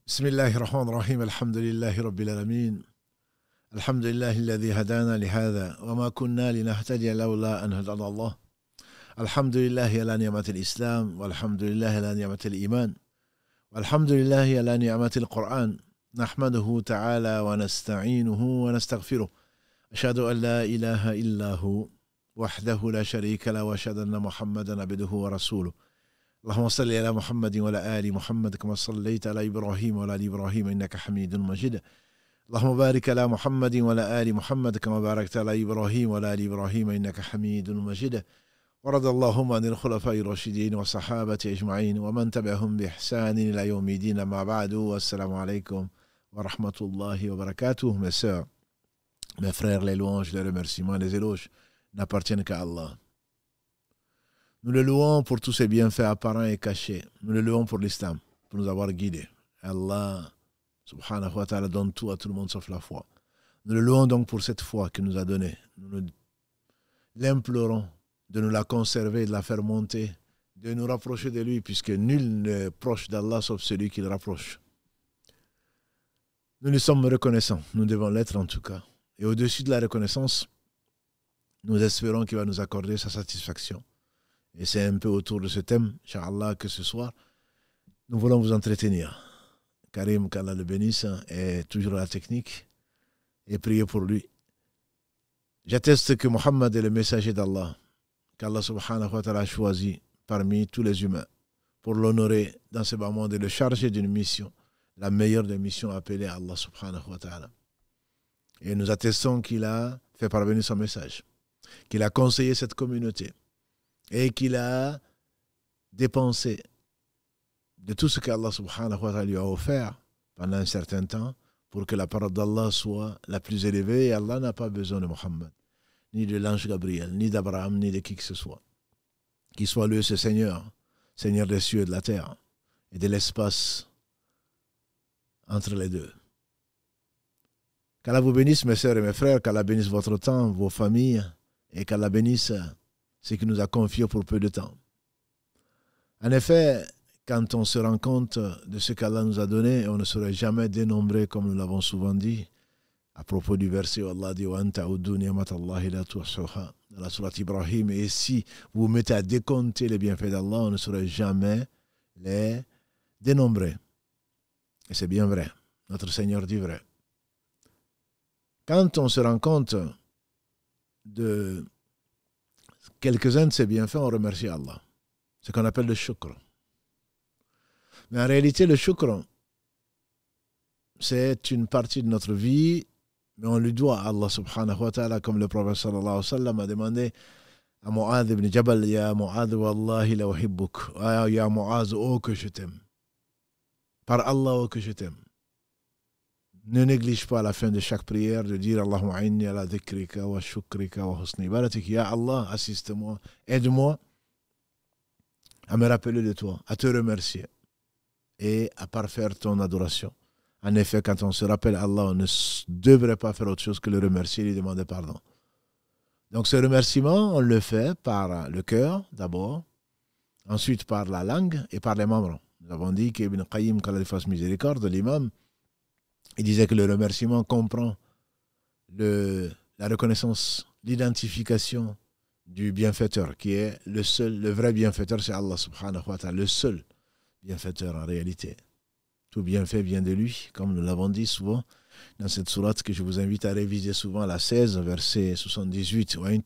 بسم الله الرحمن الرحيم الحمد لله رب العالمين الحمد لله الذي هدانا لهذا وما كنا لنهتدي لولا أن هدانا الله الحمد لله على نعمة الإسلام والحمد لله على نعمة الإيمان والحمد لله على نعمة القرآن نحمده تعالى ونستعينه ونستغفره أشهد أن لا إله إلا هو وحده لا شريك له وأشهد أن محمدا عبده ورسوله اللهم صل على محمد وعلى آل محمد كما صليت على إبراهيم وعلى آل إبراهيم إنك حميد مجيد اللهم بارك على محمد وعلى آل محمد كما باركت على إبراهيم وعلى آل إبراهيم إنك حميد مجيد ورضى اللهم عن الخلفاء الراشدين والصحابة أجمعين ومن تبعهم بإحسان إلى يوم الدين أما بعد والسلام عليكم ورحمة الله وبركاته. Mes sœurs, mes frères, les louanges, les remerciements, les éloges n'appartiennent qu'à Allah. Nous le louons pour tous ses bienfaits apparents et cachés. Nous le louons pour l'islam, pour nous avoir guidés. Allah, subhanahu wa ta'ala, donne tout à tout le monde sauf la foi. Nous le louons donc pour cette foi qu'il nous a donnée. Nous l'implorons de nous la conserver, de la faire monter, de nous rapprocher de lui, puisque nul n'est proche d'Allah sauf celui qui le rapproche. Nous lui sommes reconnaissants, nous devons l'être en tout cas. Et au-dessus de la reconnaissance, nous espérons qu'il va nous accorder sa satisfaction. Et c'est un peu autour de ce thème, Inch'Allah, que ce soir, nous voulons vous entretenir. Karim, qu'Allah le bénisse, est toujours à la technique, et priez pour lui. J'atteste que Mohammed est le messager d'Allah, qu'Allah subhanahu wa ta'ala a choisi parmi tous les humains, pour l'honorer dans ce bas monde et le charger d'une mission, la meilleure des missions appelée à Allah subhanahu wa ta'ala. Et nous attestons qu'il a fait parvenir son message, qu'il a conseillé cette communauté, et qu'il a dépensé de tout ce qu'Allah subhanahu wa ta'ala lui a offert pendant un certain temps pour que la parole d'Allah soit la plus élevée. Et Allah n'a pas besoin de Mohammed, ni de l'ange Gabriel, ni d'Abraham, ni de qui que ce soit. Qu'il soit lui ce Seigneur, Seigneur des cieux et de la terre et de l'espace entre les deux. Qu'Allah vous bénisse, mes sœurs et mes frères, qu'Allah bénisse votre temps, vos familles, et qu'Allah bénisse ce qu'il nous a confié pour peu de temps. En effet, quand on se rend compte de ce qu'Allah nous a donné, on ne saurait jamais dénombrer, comme nous l'avons souvent dit, à propos du verset où Allah dit « Wa anta'uddu ni'matallahi la tuhsuha » dans la sourate Ibrahim. Et si vous vous mettez à décompter les bienfaits d'Allah, on ne saurait jamais les dénombrer. Et c'est bien vrai. Notre Seigneur dit vrai. Quand on se rend compte de quelques-uns de ces bienfaits, on remercie Allah. C'est ce qu'on appelle le shukr. Mais en réalité, le shukr, c'est une partie de notre vie, mais on lui doit à Allah subhanahu wa ta'ala, comme le prophète sallallahu alayhi wa sallam a demandé à Mu'adh ibn Jabal, Ya Mu'adh, wallahi la uhibbuk. Ya Mu'adh, oh que je t'aime. Par Allah, oh que je t'aime. Ne néglige pas à la fin de chaque prière de dire Allahumma inni ala dhikrika wa shukrika wa husni ibadatik. Ya Allah, assiste-moi, aide-moi à me rappeler de toi, à te remercier et à parfaire ton adoration. En effet, quand on se rappelle Allah, on ne devrait pas faire autre chose que le remercier et lui demander pardon. Donc ce remerciement, on le fait par le cœur d'abord, ensuite par la langue et par les membres. Nous avons dit qu'Ibn Qayyim, qu'Allah lui fasse miséricorde, l'imam, il disait que le remerciement comprend la reconnaissance, l'identification du bienfaiteur, qui est le seul, le vrai bienfaiteur, c'est Allah subhanahu wa ta'ala, le seul bienfaiteur en réalité. Tout bienfait vient de lui, comme nous l'avons dit souvent dans cette sourate que je vous invite à réviser souvent, la 16, verset 78. Il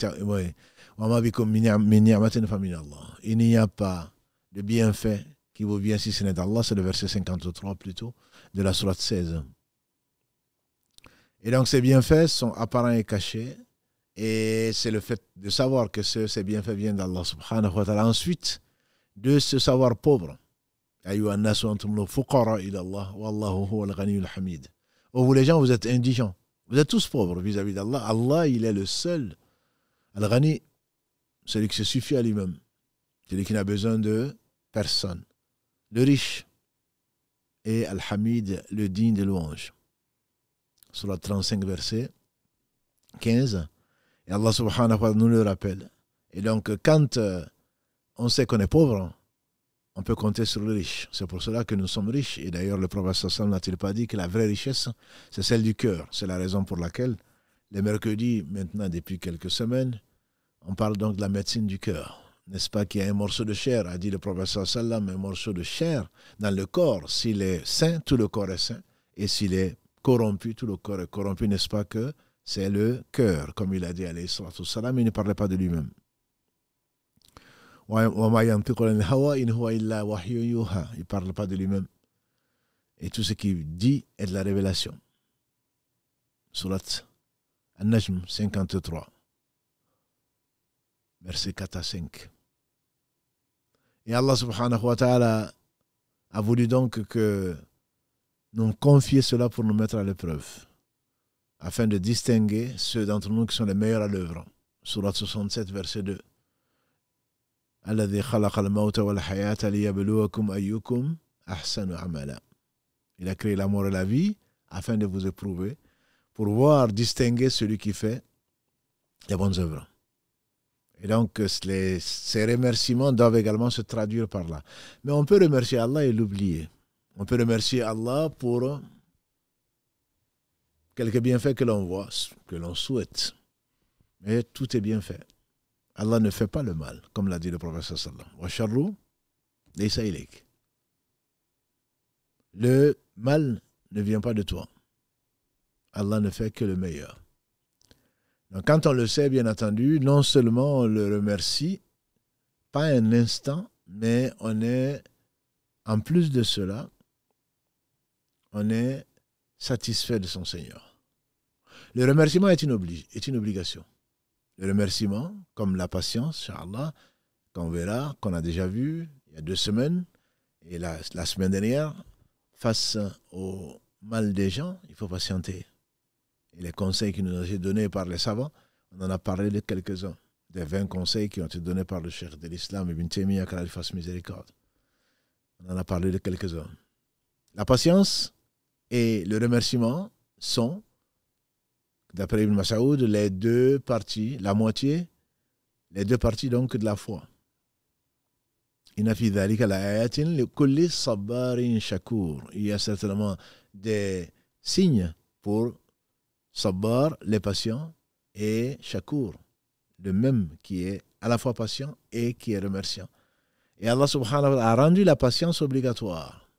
n'y a pas de bienfait qui vous vient si ce n'est d'Allah, c'est le verset 53 plutôt, de la sourate 16. Et donc ces bienfaits sont apparents et cachés, et c'est le fait de savoir que ces bienfaits viennent d'Allah subhanahu wa ta'ala. Ensuite, de se savoir pauvre. Oh vous les gens, vous êtes indigents. Vous êtes tous pauvres vis-à-vis d'Allah. Allah, il est le seul. Al-Ghani, celui qui se suffit à lui-même. Celui qui n'a besoin de personne. Le riche. Et Al-Hamid, le digne de louange. Sur la 35, verset 15. Et Allah subhanahu wa ta'ala nous le rappelle. Et donc, quand on sait qu'on est pauvre, on peut compter sur les riches. C'est pour cela que nous sommes riches. Et d'ailleurs, le prophète sallam n'a-t-il pas dit que la vraie richesse, c'est celle du cœur. C'est la raison pour laquelle, les mercredis, maintenant depuis quelques semaines, on parle donc de la médecine du cœur. N'est-ce pas qu'il y a un morceau de chair, a dit le prophète sallam, un morceau de chair dans le corps. S'il est sain, tout le corps est sain. Et s'il est corrompu, tout le corps est corrompu. N'est-ce pas que c'est le cœur, comme il a dit alayhi salatu wassalam, il ne parlait pas de lui-même. Il ne parle pas de lui-même. Et tout ce qu'il dit est de la révélation. Surat An-Najm 53, versets 4 à 5. Et Allah subhanahu wa ta'ala a voulu donc que nous confier cela pour nous mettre à l'épreuve, afin de distinguer ceux d'entre nous qui sont les meilleurs à l'œuvre. Surat 67, verset 2. Alladhi khalaqa al-mawta wal-hayata liyabluwakum ayyukum ahsanu amala. Il a créé la mort et la vie afin de vous éprouver, pour voir distinguer celui qui fait les bonnes œuvres. Et donc, ces remerciements doivent également se traduire par là. Mais on peut remercier Allah et l'oublier. On peut remercier Allah pour quelques bienfaits que l'on voit, que l'on souhaite. Mais tout est bien fait. Allah ne fait pas le mal, comme l'a dit le prophète sallallahu alayhi wa sallam. Laysa ilayk. Le mal ne vient pas de toi. Allah ne fait que le meilleur. Donc, quand on le sait, bien entendu, non seulement on le remercie, pas un instant, mais on est, en plus de cela, on est satisfait de son Seigneur. Le remerciement est une obligation. Le remerciement, comme la patience, Inch'Allah, qu'on verra, qu'on a déjà vu il y a 2 semaines, et la semaine dernière, face au mal des gens, il faut patienter. Et les conseils qui nous ont été donnés par les savants, on en a parlé de quelques-uns, des 20 conseils qui ont été donnés par le cheikh de l'islam, Ibn Taymiyyah, qu'Allah lui fasse miséricorde. On en a parlé de quelques-uns. La patience et le remerciement sont, d'après Ibn Mas'oud, les 2 parties, la moitié, les 2 parties donc de la foi. Inna fi dhalika la'ayatin li kulli sabarin shakur. Il y a certainement des signes pour Sabbar, les patients, et Shakur, le même qui est à la fois patient et qui est remerciant. Et Allah subhanahu wa ta'ala a rendu la patience obligatoire.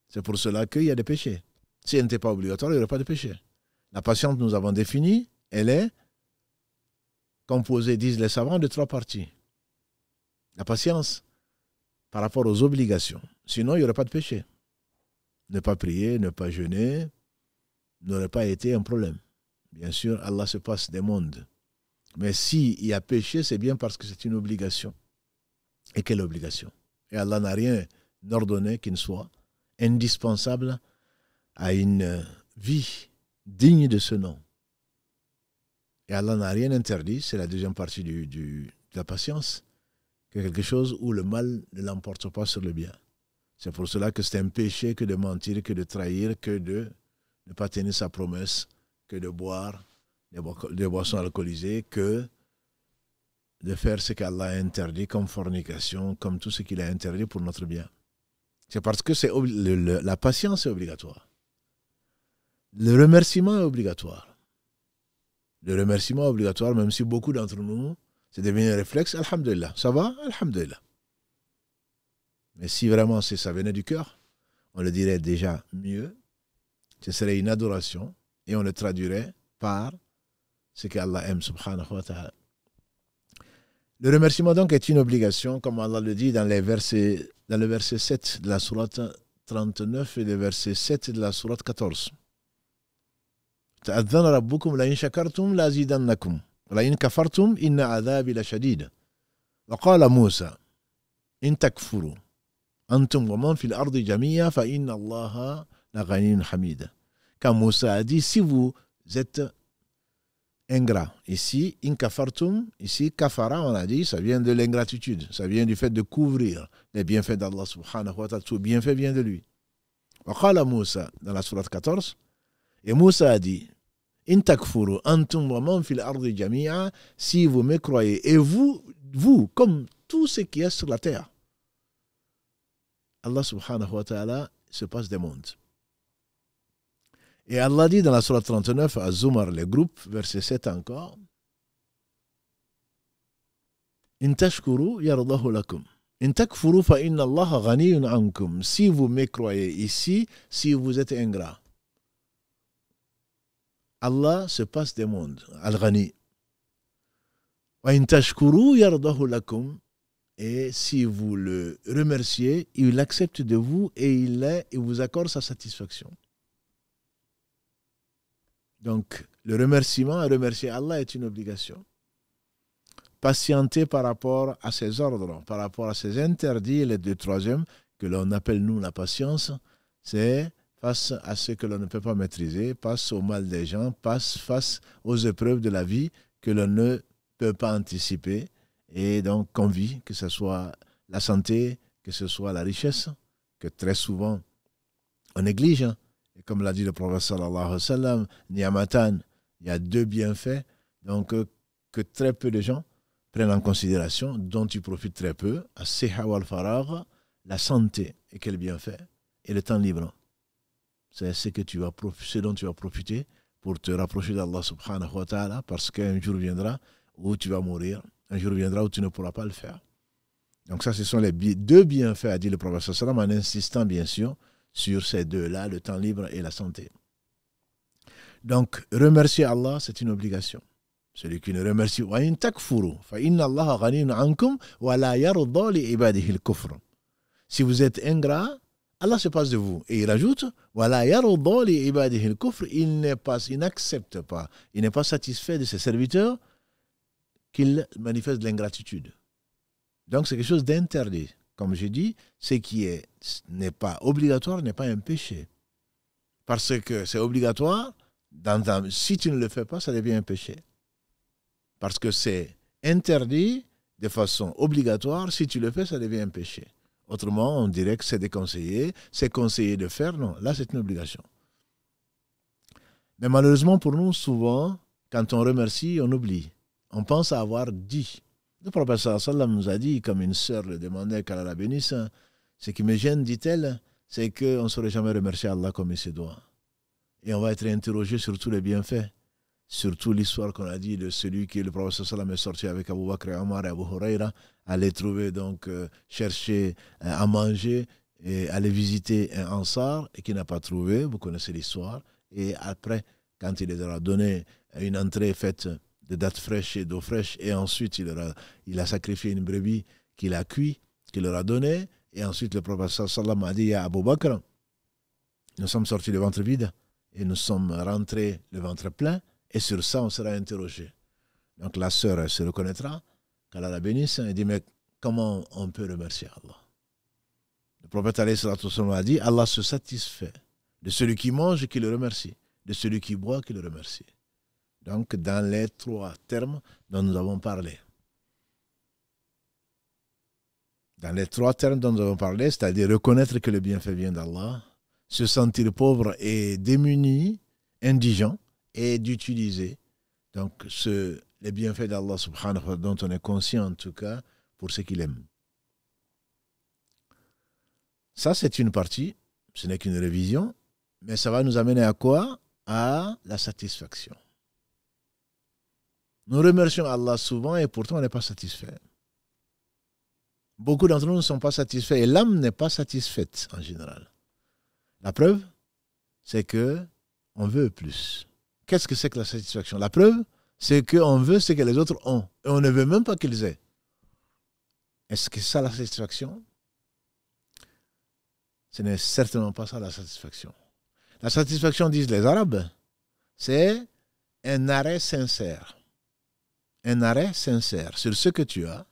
C'est pour cela qu'il y a des péchés. Si elle n'était pas obligatoire, il n'y aurait pas de péché. La patience, nous avons défini, elle est composée, disent les savants, de 3 parties. La patience par rapport aux obligations. Sinon, il n'y aurait pas de péché. Ne pas prier, ne pas jeûner n'aurait pas été un problème. Bien sûr, Allah se passe des mondes. Mais s'il y a péché, c'est bien parce que c'est une obligation. Et quelle obligation? Et Allah n'a rien ordonné qui ne soit indispensable à une vie digne de ce nom. Et Allah n'a rien interdit, c'est la deuxième partie de la patience, que quelque chose où le mal ne l'emporte pas sur le bien. C'est pour cela que c'est un péché que de mentir, que de trahir, que de ne pas tenir sa promesse, que de boire des boissons alcoolisées, que de faire ce qu'Allah a interdit comme fornication, comme tout ce qu'il a interdit pour notre bien. C'est parce que la patience est obligatoire. Le remerciement est obligatoire. Le remerciement est obligatoire, même si beaucoup d'entre nous, c'est devenu un réflexe. Alhamdulillah. Ça va? Alhamdulillah. Mais si vraiment ça venait du cœur, on le dirait déjà mieux. Ce serait une adoration et on le traduirait par ce qu'Allah aime, subhanahu wa ta'ala. Le remerciement donc est une obligation, comme Allah le dit dans le verset 7 de la sourate 39 et le verset 7 de la sourate 14. تأذن ربكم لئن شكرتم لأزيدنكم ولئن كفرتم إن عذابي لشديد وقال موسى إن تكفروا أنتم ومن في الأرض جميعا فإن الله لغني حميد. Quand Moussa a dit, si vous êtes ingrat, ici, in kafartum, ici, kafara, on a dit, ça vient de l'ingratitude, ça vient du fait de couvrir les bienfaits d'Allah subhanahu wa ta'ala, tout bienfait vient de lui. Waqala Moussa, dans la sourate 14, et Moussa a dit, in takfuru antum wa man fil ardi jami'a, si vous me croyez, et vous, comme tout ce qui est sur la terre, Allah subhanahu wa ta'ala se passe des mondes. Et Allah dit dans la sourate 39, à Zumar, les groupes, verset 7 encore, In tashkuru yardahu lakum. In takfuru fa inna Allah ghaniyun ankum. Si vous mécroyez ici, si vous êtes ingrat, Allah se passe des mondes, Al-Ghani. Wa in tashkuru yardahu lakum. Et si vous le remerciez, il accepte de vous et il vous accorde sa satisfaction. Donc, le remerciement, remercier Allah est une obligation. Patienter par rapport à ses ordres, par rapport à ses interdits, et le troisième, que l'on appelle nous la patience, c'est face à ce que l'on ne peut pas maîtriser, face au mal des gens, face aux épreuves de la vie que l'on ne peut pas anticiper, et donc qu'on vit, que ce soit la santé, que ce soit la richesse, que très souvent on néglige. Et comme l'a dit le prophète sallallahu alayhi wa sallam, Ni'amatan, il y a 2 bienfaits, donc que très peu de gens prennent en considération, dont tu profites très peu, as-siha wal faragh, la santé, et quel bienfait, et le temps libre. C'est ce dont tu vas profiter pour te rapprocher d'Allah subhanahu wa ta'ala, parce qu'un jour viendra où tu vas mourir, un jour viendra où tu ne pourras pas le faire. Donc ça, ce sont les 2 bienfaits, a dit le prophète sallallahu alayhi wa sallam, en insistant bien sûr sur ces 2-là, le temps libre et la santé. Donc, remercier Allah, c'est une obligation. Celui qui ne remercie wa in takfuru fa inna Allah ghaniyun ankum wa la yarda li ibadihi al-kufr. Si vous êtes ingrat, Allah se passe de vous. Et il rajoute wa la yarda li ibadihi al-kufr, il n'accepte pas, il n'est pas satisfait de ses serviteurs qu'ils manifestent de l'ingratitude. Donc c'est quelque chose d'interdit. Comme j'ai dit, ce qui n'est pas obligatoire n'est pas un péché. Parce que c'est obligatoire, si tu ne le fais pas, ça devient un péché. Parce que c'est interdit de façon obligatoire, si tu le fais, ça devient un péché. Autrement, on dirait que c'est déconseillé, c'est conseillé de faire, non, là c'est une obligation. Mais malheureusement pour nous, souvent, quand on remercie, on oublie. On pense à avoir dit. Le prophète sallallahu alayhi wa sallam nous a dit, comme une sœur le demandait qu'Allah la bénisse, ce qui me gêne, dit-elle, c'est qu'on ne saurait jamais remercier Allah comme il se doit. Et on va être interrogé sur tous les bienfaits. Surtout l'histoire qu'on a dit de celui qui, le prophète sallallahu alayhi wa sallam, est sorti avec Abu Bakr et Omar et Abu Huraira, aller trouver, donc, chercher à manger et aller visiter un Ansar et qui n'a pas trouvé. Vous connaissez l'histoire. Et après, quand il leur a donné une entrée faite de dattes fraîches et d'eau fraîche, et ensuite il a sacrifié une brebis qu'il a cuit, qu'il leur a donné, et ensuite le prophète sallallahu alayhi wa sallam a dit à Abu Bakr, nous sommes sortis le ventre vide, et nous sommes rentrés le ventre plein, et sur ça on sera interrogé. Donc la sœur se reconnaîtra, qu'Allah la bénisse, et dit, mais comment on peut remercier Allah? Le prophète alayhi salatu wa sallam a dit, Allah se satisfait de celui qui mange et qui le remercie, de celui qui boit qui le remercie. Donc, dans les 3 termes dont nous avons parlé. Dans les 3 termes dont nous avons parlé, c'est-à-dire reconnaître que le bienfait vient d'Allah, se sentir pauvre et démuni, indigent, et d'utiliser donc les bienfaits d'Allah subhanahu wa ta'ala dont on est conscient en tout cas pour ce qu'il aime. Ça, c'est une partie, ce n'est qu'une révision, mais ça va nous amener à quoi? À la satisfaction. Nous remercions Allah souvent et pourtant on n'est pas satisfait. Beaucoup d'entre nous ne sont pas satisfaits et l'âme n'est pas satisfaite en général. La preuve, c'est qu'on veut plus. Qu'est-ce que c'est que la satisfaction? La preuve, c'est qu'on veut ce que les autres ont et on ne veut même pas qu'ils aient. Est-ce que c'est ça la satisfaction? Ce n'est certainement pas ça la satisfaction. La satisfaction, disent les Arabes, c'est un arrêt sincère. Un arrêt sincère sur ce que tu as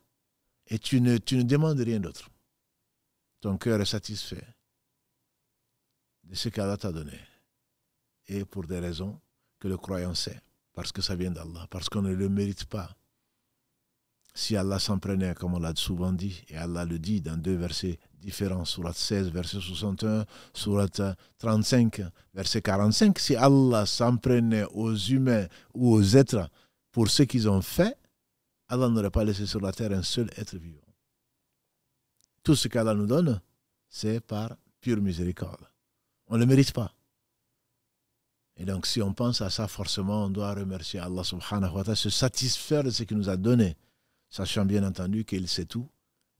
et tu ne demandes rien d'autre. Ton cœur est satisfait de ce qu'Allah t'a donné. Et pour des raisons que le croyant sait. Parce que ça vient d'Allah. Parce qu'on ne le mérite pas. Si Allah s'en prenait, comme on l'a souvent dit, et Allah le dit dans 2 versets différents, Sourate 16, verset 61, Sourate 35, verset 45, si Allah s'en prenait aux humains ou aux êtres pour ce qu'ils ont fait, Allah n'aurait pas laissé sur la terre un seul être vivant. Tout ce qu'Allah nous donne, c'est par pure miséricorde. On ne le mérite pas. Et donc, si on pense à ça, forcément, on doit remercier Allah subhanahu wa ta'ala, se satisfaire de ce qu'il nous a donné, sachant bien entendu qu'il sait tout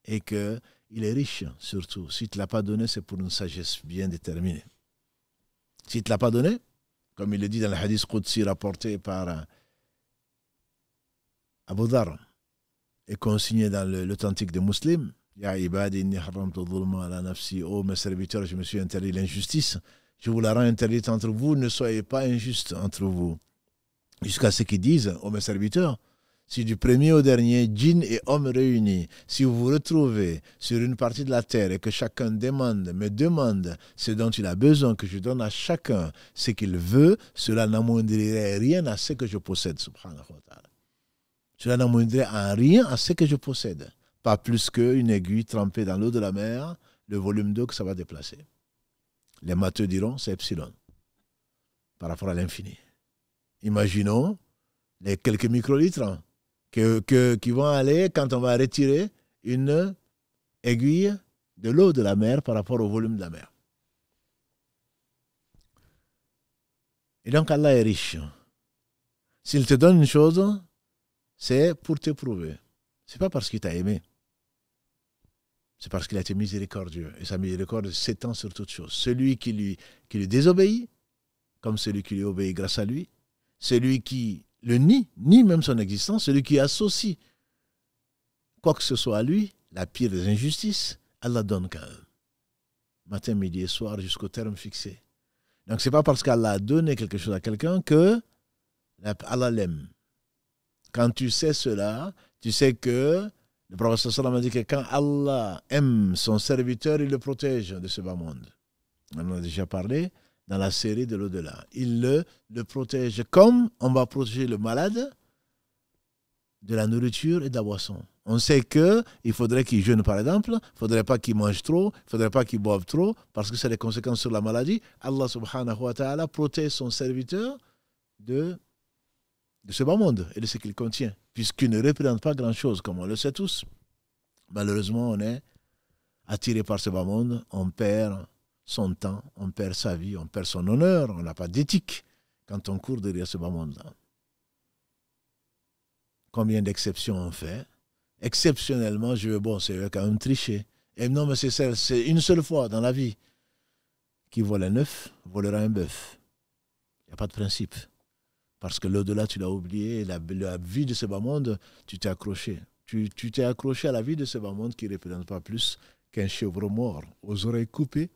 et qu'il est riche, surtout. S'il ne te l'a pas donné, c'est pour une sagesse bien déterminée. S'il ne te l'a pas donné, comme il le dit dans le hadith Qudsi rapporté par Abu Dhar et consigné dans l'authentique des musulmans, Ya ibadi inni haramtu dhulma ala nafsi, ô mes serviteurs, je me suis interdit l'injustice. Je vous la rends interdite entre vous, ne soyez pas injustes entre vous. Jusqu'à ce qu'ils disent, ô mes serviteurs, si du premier au dernier, djinns et hommes réunis, si vous vous retrouvez sur une partie de la terre et que chacun me demande ce dont il a besoin, que je donne à chacun ce qu'il veut, cela n'amoindrirait rien à ce que je possède, subhanahu wa ta'ala. Cela n'amoindrirait en rien à ce que je possède. Pas plus qu'une aiguille trempée dans l'eau de la mer, le volume d'eau que ça va déplacer. Les matheux diront, c'est epsilon, par rapport à l'infini. Imaginons les quelques microlitres qui vont aller quand on va retirer une aiguille de l'eau de la mer par rapport au volume de la mer. Et donc Allah est riche. S'il te donne une chose, c'est pour t'éprouver. Ce n'est pas parce qu'il t'a aimé. C'est parce qu'il a été miséricordieux. Et sa miséricorde s'étend sur toutes choses. Celui qui lui désobéit, comme celui qui lui obéit grâce à lui, celui qui le nie même son existence, celui qui associe quoi que ce soit à lui, la pire des injustices, Allah donne quand même. Matin, midi et soir, jusqu'au terme fixé. Donc ce n'est pas parce qu'Allah a donné quelque chose à quelqu'un que Allah l'aime. Quand tu sais cela, tu sais que le prophète sallallahu alayhi wa sallam a dit que quand Allah aime son serviteur, il le protège de ce bas monde. On en a déjà parlé dans la série de l'au-delà. Il le protège comme on va protéger le malade de la nourriture et de la boisson. On sait qu'il faudrait qu'il jeûne par exemple, il ne faudrait pas qu'il mange trop, il ne faudrait pas qu'il boive trop, parce que c'est les conséquences sur la maladie. Allah subhanahu wa ta'ala protège son serviteur de ce bas monde et de ce qu'il contient, puisqu'il ne représente pas grand-chose, comme on le sait tous. Malheureusement, on est attiré par ce bas monde, on perd son temps, on perd sa vie, on perd son honneur, on n'a pas d'éthique quand on court derrière ce bas monde-là. Combien d'exceptions on fait? Exceptionnellement, c'est quand même tricher. Et non, mais c'est une seule fois dans la vie. Qui vole un œuf, volera un bœuf. Il n'y a pas de principe. Parce que l'au-delà, tu l'as oublié, la vie de ce bas monde, tu t'es accroché. Tu t'es accroché à la vie de ce bas monde qui ne représente pas plus qu'un chèvre mort, aux oreilles coupées,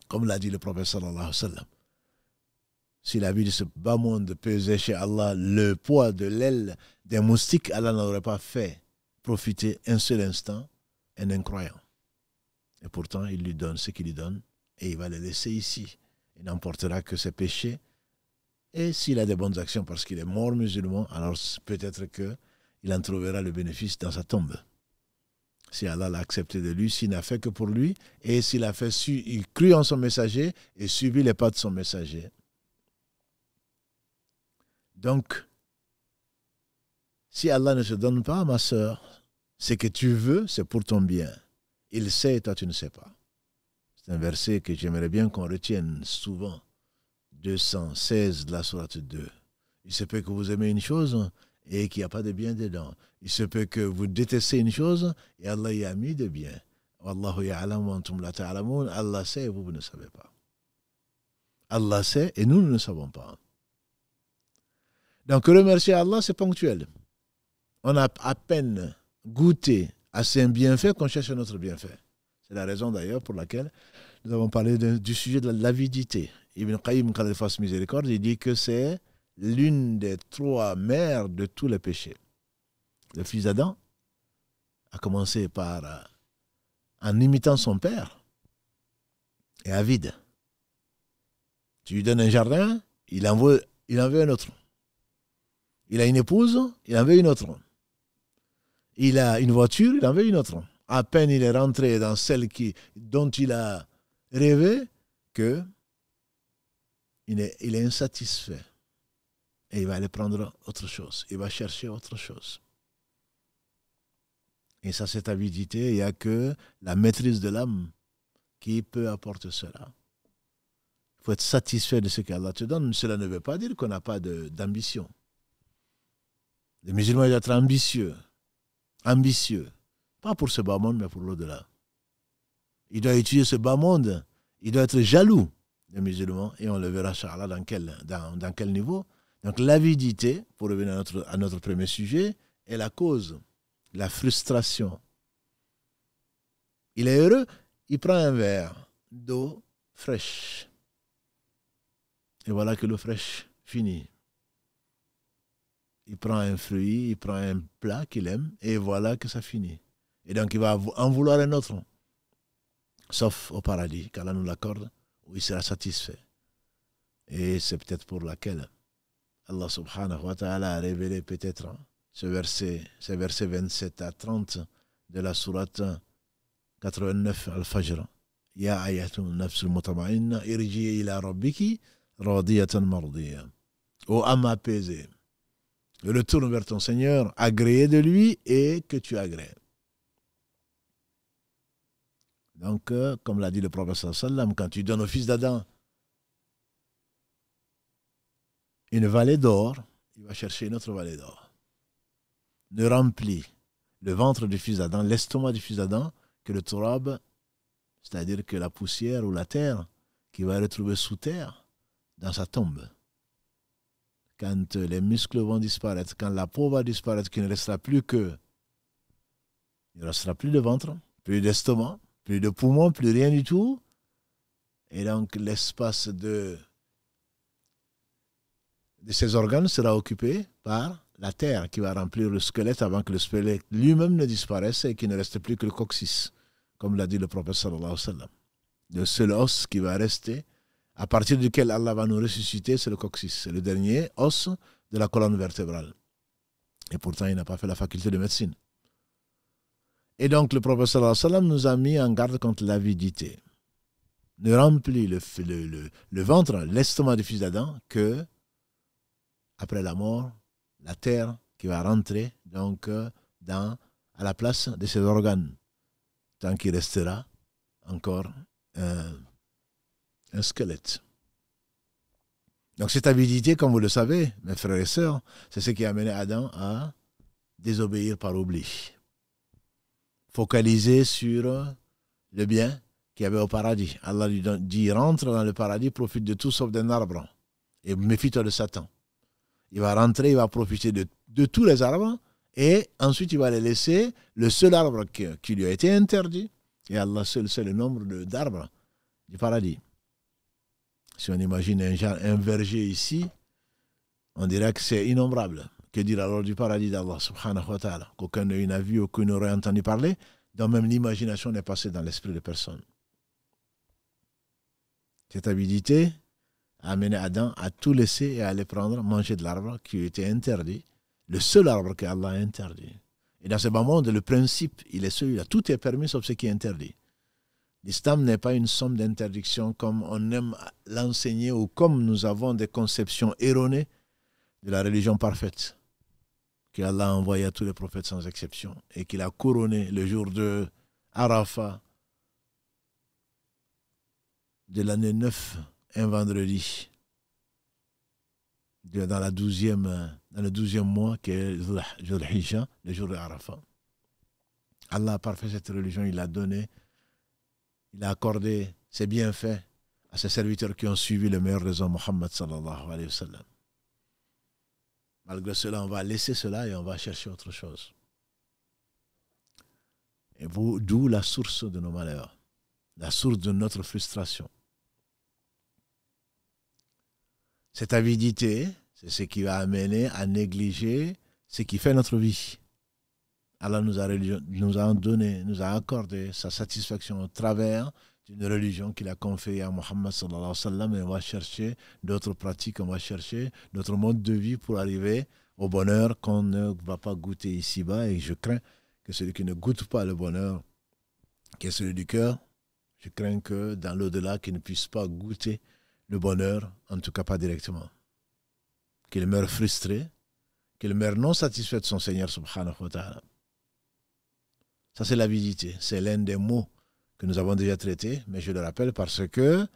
comme l'a dit le prophète sallallahu alayhi wa sallam. Si la vie de ce bas monde pesait chez Allah le poids de l'aile d'un moustique, Allah n'aurait pas fait profiter un seul instant un incroyant. Et pourtant, il lui donne ce qu'il lui donne et il va le laisser ici. Il n'emportera que ses péchés. Et s'il a des bonnes actions parce qu'il est mort musulman, alors peut-être qu'il en trouvera le bénéfice dans sa tombe. Si Allah l'a accepté de lui, s'il n'a fait que pour lui, et s'il a fait, il crut en son messager et suivi les pas de son messager. Donc, si Allah ne te donne pas, ma sœur, ce que tu veux, c'est pour ton bien. Il sait et toi tu ne sais pas. C'est un verset que j'aimerais bien qu'on retienne souvent. 216 de la sourate 2. Il se peut que vous aimez une chose et qu'il n'y a pas de bien dedans. Il se peut que vous détestez une chose et Allah y a mis de bien. Wallahu ya'lamu wa antum la ta'lamun. Allah sait et vous ne savez pas. Allah sait et nous ne savons pas. Donc remercier Allah, c'est ponctuel. On a à peine goûté à un bienfait qu'on cherche un autre bienfait. C'est la raison d'ailleurs pour laquelle nous avons parlé du sujet de l'avidité. Ibn Qayyim, quand il fasse miséricorde, il dit que c'est l'une des 3 mères de tous les péchés. Le fils d'Adam a commencé par, en imitant son père, est avide. Tu lui donnes un jardin, il en veut un autre. Il a une épouse, il en veut une autre. Il a une voiture, il en veut une autre. À peine il est rentré dans celle dont il a rêvé, que il est insatisfait. Et il va aller prendre autre chose. Il va chercher autre chose. Et ça, cette avidité, il n'y a que la maîtrise de l'âme qui peut apporter cela. Il faut être satisfait de ce qu'Allah te donne. Cela ne veut pas dire qu'on n'a pas d'ambition. Le musulman doit être ambitieux. Ambitieux. Pas pour ce bas monde, mais pour l'au-delà. Il doit étudier ce bas monde. Il doit être jaloux des musulmans. Et on le verra, Inch'Allah, dans quel niveau. Donc l'avidité, pour revenir à notre premier sujet, est la cause. La frustration. Il est heureux, il prend un verre d'eau fraîche. Et voilà que l'eau fraîche finit. Il prend un fruit, il prend un plat qu'il aime, et voilà que ça finit. Et donc il va en vouloir un autre. Sauf au paradis, qu'Allah nous l'accorde, où il sera satisfait. Et c'est peut-être pour laquelle Allah subhanahu wa ta'ala a révélé peut-être ces versets 27 à 30 de la sourate 89 Al-Fajr. Ya ayatul nafsul mutama'inna irji'i ila rabbiki radiyatan mardiya. Ô âme apaisée, retourne vers ton Seigneur, agréé de lui et que tu agrées. Donc, comme l'a dit le prophète sallallahu alayhi wa sallam, quand tu donnes au fils d'Adam une vallée d'or, il va chercher une autre vallée d'or. Ne remplit le ventre du fils d'Adam, l'estomac du fils d'Adam, que le turab, c'est-à-dire que la poussière ou la terre qu'il va retrouver sous terre dans sa tombe. Quand les muscles vont disparaître, quand la peau va disparaître, qu'il ne restera plus il ne restera plus de ventre, plus d'estomac, plus de poumons, plus rien du tout. Et donc l'espace de ces organes sera occupé par la terre qui va remplir le squelette avant que le squelette lui-même ne disparaisse et qu'il ne reste plus que le coccyx, comme l'a dit le prophète sallallahu alayhi wa sallam. Le seul os qui va rester, à partir duquel Allah va nous ressusciter, c'est le coccyx. C'est le dernier os de la colonne vertébrale. Et pourtant, il n'a pas fait la faculté de médecine. Et donc, le prophète sallallahu alayhi wa sallam nous a mis en garde contre l'avidité. Ne remplit le ventre, l'estomac du fils d'Adam que après la mort, la terre qui va rentrer donc à la place de ses organes, tant qu'il restera encore un squelette. Donc cette avidité, comme vous le savez, mes frères et sœurs, c'est ce qui a amené Adam à désobéir par oubli. Focalisé sur le bien qu'il y avait au paradis. Allah lui dit, rentre dans le paradis, profite de tout sauf d'un arbre. Et méfie-toi de Satan. Il va rentrer, il va profiter de tous les arbres, et ensuite il va les laisser le seul arbre qui lui a été interdit. Et Allah seul sait le nombre d'arbres du paradis. Si on imagine un verger ici, on dirait que c'est innombrable. Que dire alors du paradis d'Allah subhanahu wa ta'ala, qu'aucun n'a vu, aucun n'aurait entendu parler, dont même l'imagination n'est passée dans l'esprit de personne. Cette avidité a amené Adam à tout laisser et à aller prendre, manger de l'arbre qui était interdit, le seul arbre que Allah a interdit. Et dans ce bas monde, le principe, il est celui-là. Tout est permis sauf ce qui est interdit. L'islam n'est pas une somme d'interdictions comme on aime l'enseigner ou comme nous avons des conceptions erronées de la religion parfaite qu'Allah a envoyé à tous les prophètes sans exception et qu'il a couronné le jour de Arafat de l'année 9, un vendredi, dans le 12e mois qui est Dhul Hijjah, le jour de Arafat. Allah a parfait cette religion, il a donné, il a accordé ses bienfaits à ses serviteurs qui ont suivi le meilleur des hommes, Muhammad sallallahu alayhi wa sallam. Malgré cela, on va laisser cela et on va chercher autre chose. Et d'où la source de nos malheurs, la source de notre frustration. Cette avidité, c'est ce qui va amener à négliger ce qui fait notre vie. Allah nous a accordé sa satisfaction au travers d'une religion qu'il a confiée à Muhammad sallallahu alayhi wa sallam, et on va chercher d'autres pratiques, on va chercher d'autres modes de vie pour arriver au bonheur qu'on ne va pas goûter ici-bas. Et je crains que celui qui ne goûte pas le bonheur, qui est celui du cœur, je crains que dans l'au-delà, qu'il ne puisse pas goûter le bonheur, en tout cas pas directement. Qu'il meure frustré, qu'il meure non satisfait de son Seigneur subhanahu wa ta'ala. Ça, c'est l'avidité. C'est l'un des mots que nous avons déjà traité, mais je le rappelle parce que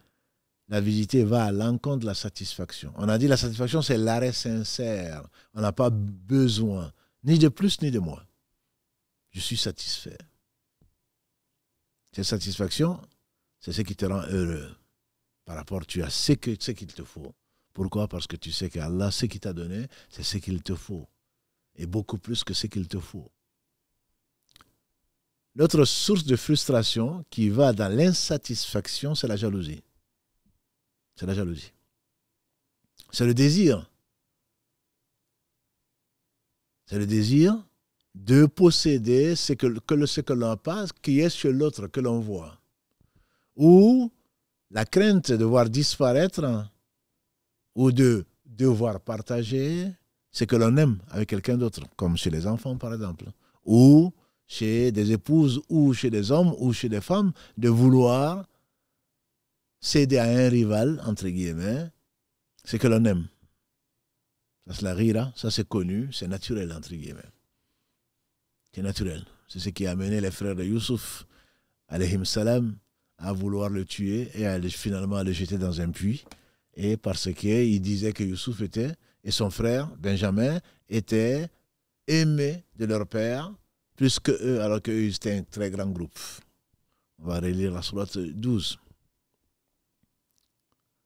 l'avidité va à l'encontre de la satisfaction. On a dit la satisfaction, c'est l'arrêt sincère. On n'a pas besoin, ni de plus ni de moins. Je suis satisfait. Cette satisfaction, c'est ce qui te rend heureux. Par rapport, tu as ce qu'il te faut. Pourquoi? Parce que tu sais qu'Allah, ce qu'il t'a donné, c'est ce qu'il te faut. Et beaucoup plus que ce qu'il te faut. L'autre source de frustration qui va dans l'insatisfaction, c'est la jalousie. C'est la jalousie. C'est le désir. C'est le désir de posséder ce que l'on pas, qui est chez l'autre, que l'on voit. Ou la crainte de voir disparaître ou de devoir partager ce que l'on aime avec quelqu'un d'autre, comme chez les enfants par exemple, ou chez des épouses, ou chez des hommes, ou chez des femmes, de vouloir céder à un rival, entre guillemets, ce que l'on aime. Ça c'est la rira, ça c'est connu, c'est naturel, entre guillemets. C'est naturel. C'est ce qui a amené les frères de Youssouf, alayhim salam, à vouloir le tuer et à finalement à le jeter dans un puits. Et parce qu'il disait que Youssouf était, et son frère, Benjamin, étaient aimés de leur père, plus qu'eux, alors qu'eux, ils étaient un très grand groupe. On va relire la sourate 12.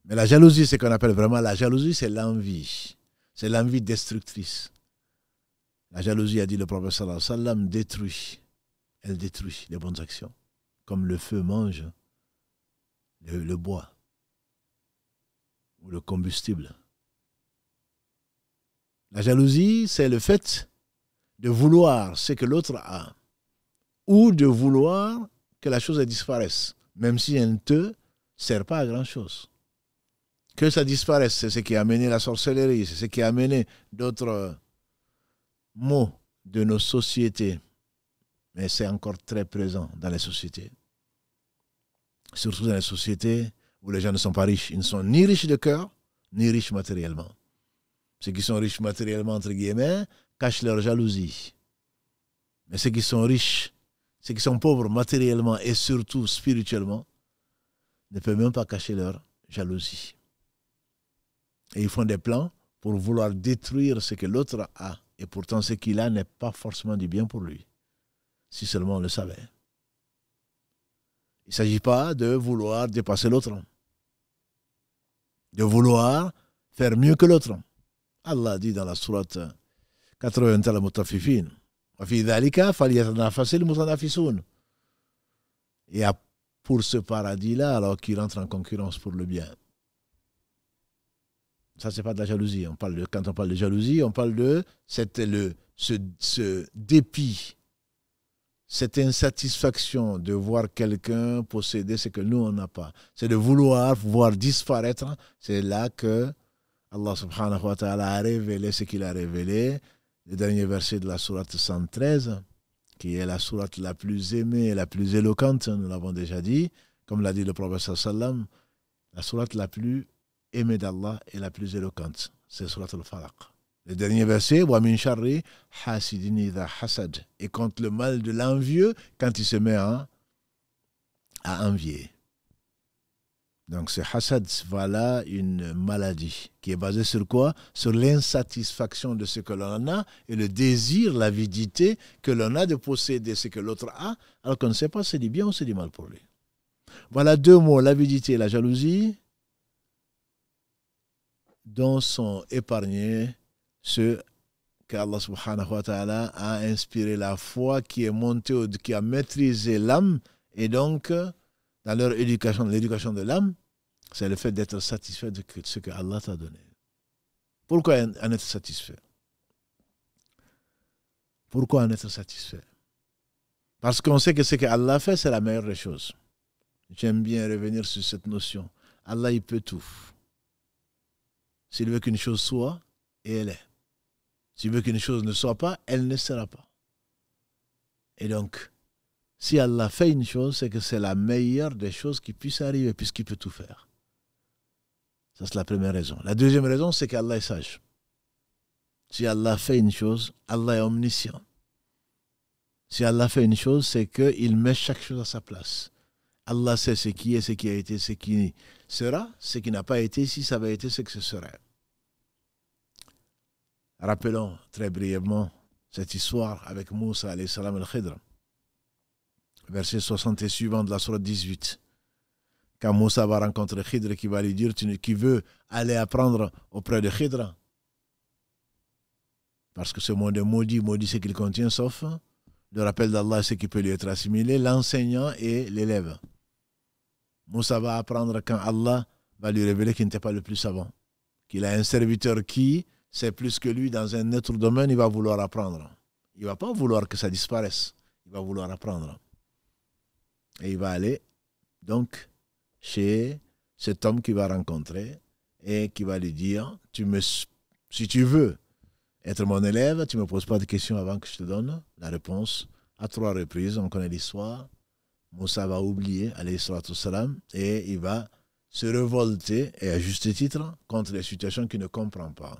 Mais la jalousie, c'est ce qu'on appelle vraiment la jalousie, c'est l'envie. C'est l'envie destructrice. La jalousie, a dit le prophète sallallahu alayhi wa sallam, détruit. Elle détruit les bonnes actions. Comme le feu mange le bois ou le combustible. La jalousie, c'est le fait de vouloir ce que l'autre a ou de vouloir que la chose disparaisse, même si elle ne te sert pas à grand-chose. Que ça disparaisse, c'est ce qui a amené la sorcellerie, c'est ce qui a amené d'autres maux de nos sociétés. Mais c'est encore très présent dans les sociétés. Surtout dans les sociétés où les gens ne sont pas riches. Ils ne sont ni riches de cœur, ni riches matériellement. Ceux qui sont riches matériellement, entre guillemets, cachent leur jalousie. Mais ceux qui sont riches, ceux qui sont pauvres matériellement et surtout spirituellement, ne peuvent même pas cacher leur jalousie. Et ils font des plans pour vouloir détruire ce que l'autre a. Et pourtant, ce qu'il a n'est pas forcément du bien pour lui. Si seulement on le savait. Il ne s'agit pas de vouloir dépasser l'autre. De vouloir faire mieux que l'autre. Allah dit dans la sourate 80 al-Mutaffifin, وَفِي ذَلِكَ فَلْيَتَنَافَسِ الْمُتَنَافِسُونَ. Et pour ce paradis-là, alors qu'il entre en concurrence pour le bien. Ça, ce n'est pas de la jalousie. Quand on parle de jalousie, on parle de ce dépit, cette insatisfaction de voir quelqu'un posséder ce que nous, on n'a pas. C'est de vouloir voir disparaître. C'est là que Allah subhanahu wa ta'ala a révélé ce qu'il a révélé. Le dernier verset de la sourate 113, qui est la sourate la plus aimée et la plus éloquente, nous l'avons déjà dit, comme l'a dit le prophète sallam, la sourate la plus aimée d'Allah et la plus éloquente. C'est sourate al-Falaq. Le dernier verset, wa min sharri hasidin idha hasad, et contre le mal de l'envieux quand il se met à envier. Donc ce hasad, voilà une maladie qui est basée sur quoi? Sur l'insatisfaction de ce que l'on a et le désir, l'avidité que l'on a de posséder ce que l'autre a, alors qu'on ne sait pas si c'est du bien ou c'est du mal pour lui. Voilà deux mots, l'avidité et la jalousie, dont sont épargnés ceux qu'Allah subhanahu wa ta'ala a inspiré la foi, qui est montée, qui a maîtrisé l'âme, et donc dans leur éducation, l'éducation de l'âme, c'est le fait d'être satisfait de ce que Allah t'a donné. Pourquoi en être satisfait? Pourquoi en être satisfait? Parce qu'on sait que ce que Allah fait, c'est la meilleure des choses. J'aime bien revenir sur cette notion. Allah, il peut tout. S'il veut qu'une chose soit, et elle est. S'il veut qu'une chose ne soit pas, elle ne sera pas. Et donc, si Allah fait une chose, c'est que c'est la meilleure des choses qui puissent arriver, puisqu'il peut tout faire. Ça, c'est la première raison. La deuxième raison, c'est qu'Allah est sage. Si Allah fait une chose, Allah est omniscient. Si Allah fait une chose, c'est qu'il met chaque chose à sa place. Allah sait ce qui est, ce qui a été, ce qui sera, ce qui n'a pas été, si ça avait été, ce que ce serait. Rappelons très brièvement cette histoire avec Moussa alayhi salam al-Khidr. Verset 60 et suivant de la sourate 18. Quand Moussa va rencontrer Khidr qui va lui dire qui veut aller apprendre auprès de Khidr. Parce que ce monde est maudit, maudit ce qu'il contient, sauf le rappel d'Allah, ce qui peut lui être assimilé, l'enseignant et l'élève. Moussa va apprendre quand Allah va lui révéler qu'il n'était pas le plus savant. Qu'il a un serviteur qui sait plus que lui dans un autre domaine, il va vouloir apprendre. Il ne va pas vouloir que ça disparaisse. Il va vouloir apprendre. Et il va aller, donc, chez cet homme qu'il va rencontrer et qui va lui dire, si tu veux être mon élève, tu ne me poses pas de questions avant que je te donne la réponse. À 3 reprises, on connaît l'histoire. Moussa va oublier, alayhi salatu wassalam, et il va se révolter, et à juste titre, contre les situations qu'il ne comprend pas.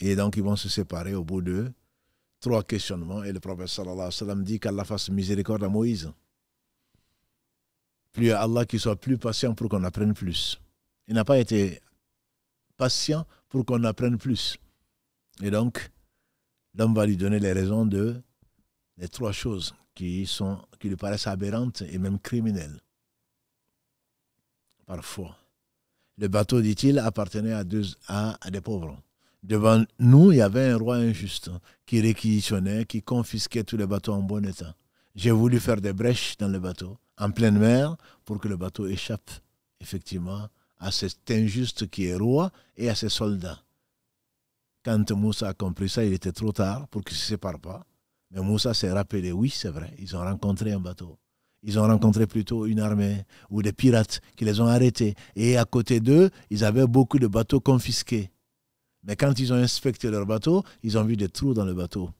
Et donc, ils vont se séparer au bout de 3 questionnements. Et le prophète sallallahu alayhi wa sallam dit qu'Allah fasse miséricorde à Moïse. Plus à Allah qu'il soit plus patient pour qu'on apprenne plus. Il n'a pas été patient pour qu'on apprenne plus. Et donc, l'homme va lui donner les raisons de les 3 choses qui lui paraissent aberrantes et même criminelles. Parfois. Le bateau, dit-il, appartenait à des pauvres. Devant nous, il y avait un roi injuste qui réquisitionnait, qui confisquait tous les bateaux en bon état. J'ai voulu faire des brèches dans le bateau, en pleine mer, pour que le bateau échappe, effectivement, à cet injuste qui est roi et à ses soldats. Quand Moussa a compris ça, il était trop tard pour qu'il ne se sépare pas. Mais Moussa s'est rappelé, oui, c'est vrai, ils ont rencontré un bateau. Ils ont rencontré plutôt une armée ou des pirates qui les ont arrêtés. Et à côté d'eux, ils avaient beaucoup de bateaux confisqués. Mais quand ils ont inspecté leur bateau, ils ont vu des trous dans le bateau.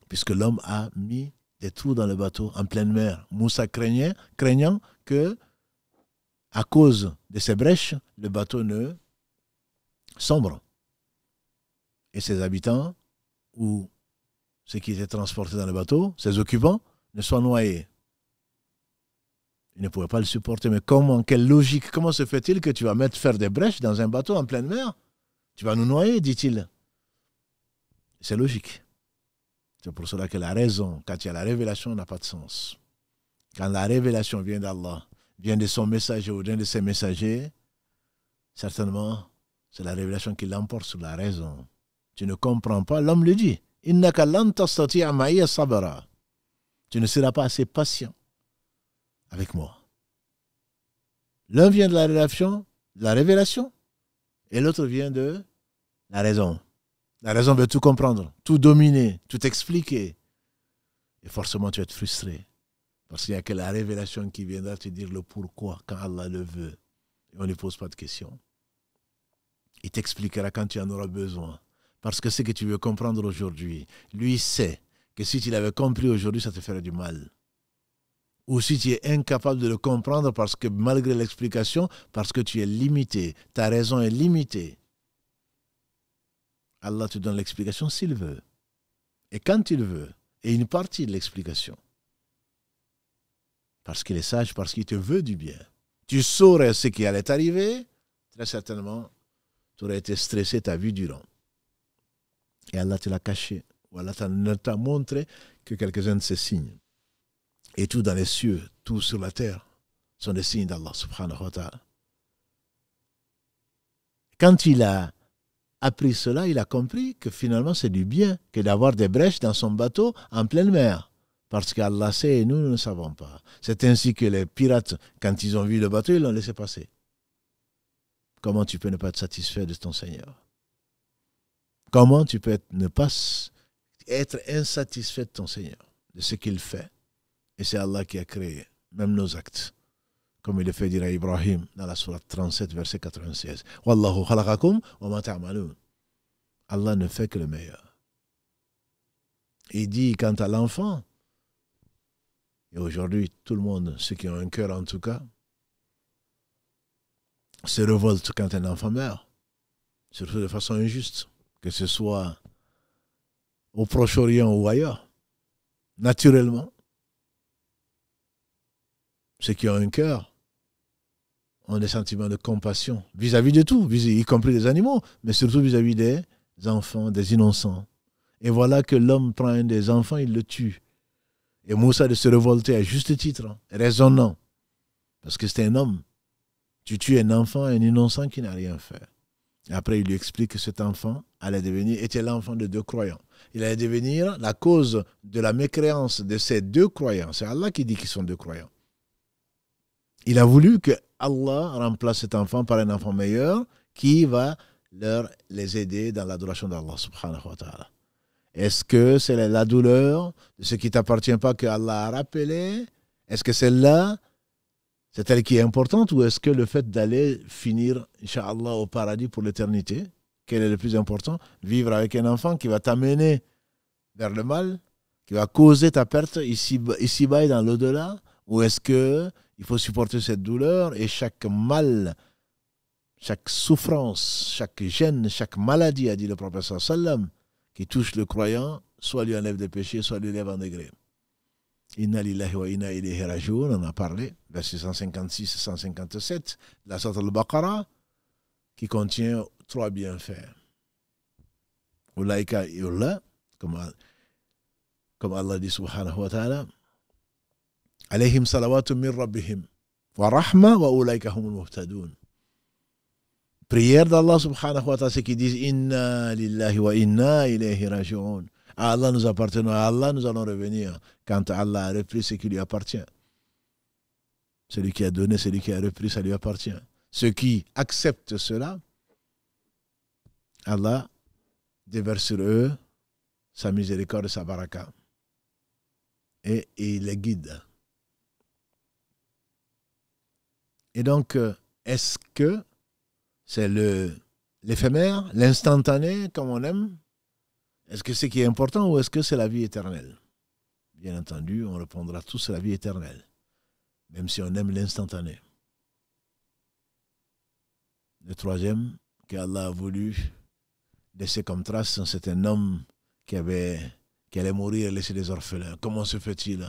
Puisque l'homme a mis des trous dans le bateau en pleine mer. Moussa craignant que, à cause de ces brèches, le bateau ne sombre. Et ses habitants, ou ceux qui étaient transportés dans le bateau, ses occupants, ne soient noyés. Ils ne pouvaient pas le supporter. Mais comment, quelle logique, comment se fait-il que tu vas faire des brèches dans un bateau en pleine mer? Tu vas nous noyer, dit-il. C'est logique. C'est pour cela que la raison, quand il y a la révélation, n'a pas de sens. Quand la révélation vient d'Allah, vient de son messager ou d'un de ses messagers, certainement, c'est la révélation qui l'emporte sur la raison. Tu ne comprends pas, l'homme le dit. Innaka lan tastati'a ma'iya sabra. Tu ne seras pas assez patient avec moi. L'un vient de la révélation, et l'autre vient de la raison. La raison veut tout comprendre, tout dominer, tout expliquer. Et forcément, tu vas être frustré. Parce qu'il n'y a que la révélation qui viendra te dire le pourquoi, quand Allah le veut. Et on ne lui pose pas de questions. Il t'expliquera quand tu en auras besoin. Parce que ce que tu veux comprendre aujourd'hui, lui sait que si tu l'avais compris aujourd'hui, ça te ferait du mal. Ou si tu es incapable de le comprendre parce que malgré l'explication, parce que tu es limité, ta raison est limitée. Allah te donne l'explication s'il veut. Et quand il veut, et une partie de l'explication. Parce qu'il est sage, parce qu'il te veut du bien. Tu saurais ce qui allait t'arriver, très certainement, tu aurais été stressé ta vie durant. Et Allah te l'a caché. Ou Allah ne t'a montré que quelques-uns de ces signes. Et tout dans les cieux, tout sur la terre, sont des signes d'Allah subhanahu wa ta'ala. Quand il a appris cela, il a compris que finalement c'est du bien que d'avoir des brèches dans son bateau en pleine mer. Parce qu'Allah sait et nous ne savons pas. C'est ainsi que les pirates, quand ils ont vu le bateau, ils l'ont laissé passer. Comment tu peux ne pas être satisfait de ton Seigneur? Comment tu peux ne pas être insatisfait de ton Seigneur, de ce qu'il fait? Et c'est Allah qui a créé, même nos actes. Comme il le fait dire à Ibrahim dans la sourate 37, verset 96. Wallahu khalaqakum wa ma ta'malun. Allah ne fait que le meilleur. Il dit quant à l'enfant, et aujourd'hui, tout le monde, ceux qui ont un cœur en tout cas, se révoltent quand un enfant meurt, surtout de façon injuste, que ce soit au Proche-Orient ou ailleurs, naturellement. ceux qui ont un cœur, ont des sentiments de compassion vis-à-vis de tout, y compris des animaux, mais surtout vis-à-vis des enfants, des innocents. Et voilà que l'homme prend un des enfants, il le tue. Et Moussa de se révolter à juste titre, raisonnant, parce que c'est un homme. Tu tues un enfant, un innocent qui n'a rien fait. Et après, il lui explique que cet enfant était l'enfant de deux croyants. Il allait devenir la cause de la mécréance de ces deux croyants. C'est Allah qui dit qu'ils sont deux croyants. Il a voulu que Allah remplace cet enfant par un enfant meilleur qui va les aider dans l'adoration d'Allah subhanahu wa ta'ala. Est-ce que c'est la douleur de ce qui ne t'appartient pas que Allah a rappelé? Est-ce que celle-là, c'est elle qui est importante, ou est-ce que le fait d'aller finir, Inch'Allah, au paradis pour l'éternité, quel est le plus important? Vivre avec un enfant qui va t'amener vers le mal, qui va causer ta perte ici-bas et dans l'au-delà? Ou est-ce qu'il faut supporter cette douleur et chaque mal, chaque souffrance, chaque gêne, chaque maladie, a dit le prophète sallallahu alayhi wa sallam, qui touche le croyant, soit lui enlève des péchés, soit lui lève en degré. Inna lillahi wa inna ilayhi raji'un, on en a parlé, versets 156 et 157, de la sourate al-Baqarah, qui contient 3 bienfaits. Ulaika yullah, comme Allah dit subhanahu wa ta'ala, alayhim salawatu min rabbihim, wa rahma wa ulaika humul muhtadoun. Prière d'Allah subhanahu wa ta'ala, c'est qu'ils disent Inna lillahi wa inna ilayhi raji'un. À Allah nous appartenons, à Allah nous allons revenir quand Allah a repris ce qui lui appartient. Celui qui a donné, celui qui a repris, ça lui appartient. Ceux qui acceptent cela, Allah déverse sur eux sa miséricorde et sa baraka. Et il les guide. Et donc, est-ce que c'est l'éphémère, l'instantané, comme on aime? Est-ce que c'est ce qui est important, ou est-ce que c'est la vie éternelle? Bien entendu, on répondra tous c'est la vie éternelle, même si on aime l'instantané. Le troisième qu'Allah a voulu laisser comme trace, c'est un homme qui allait mourir et laisser des orphelins. Comment se fait-il?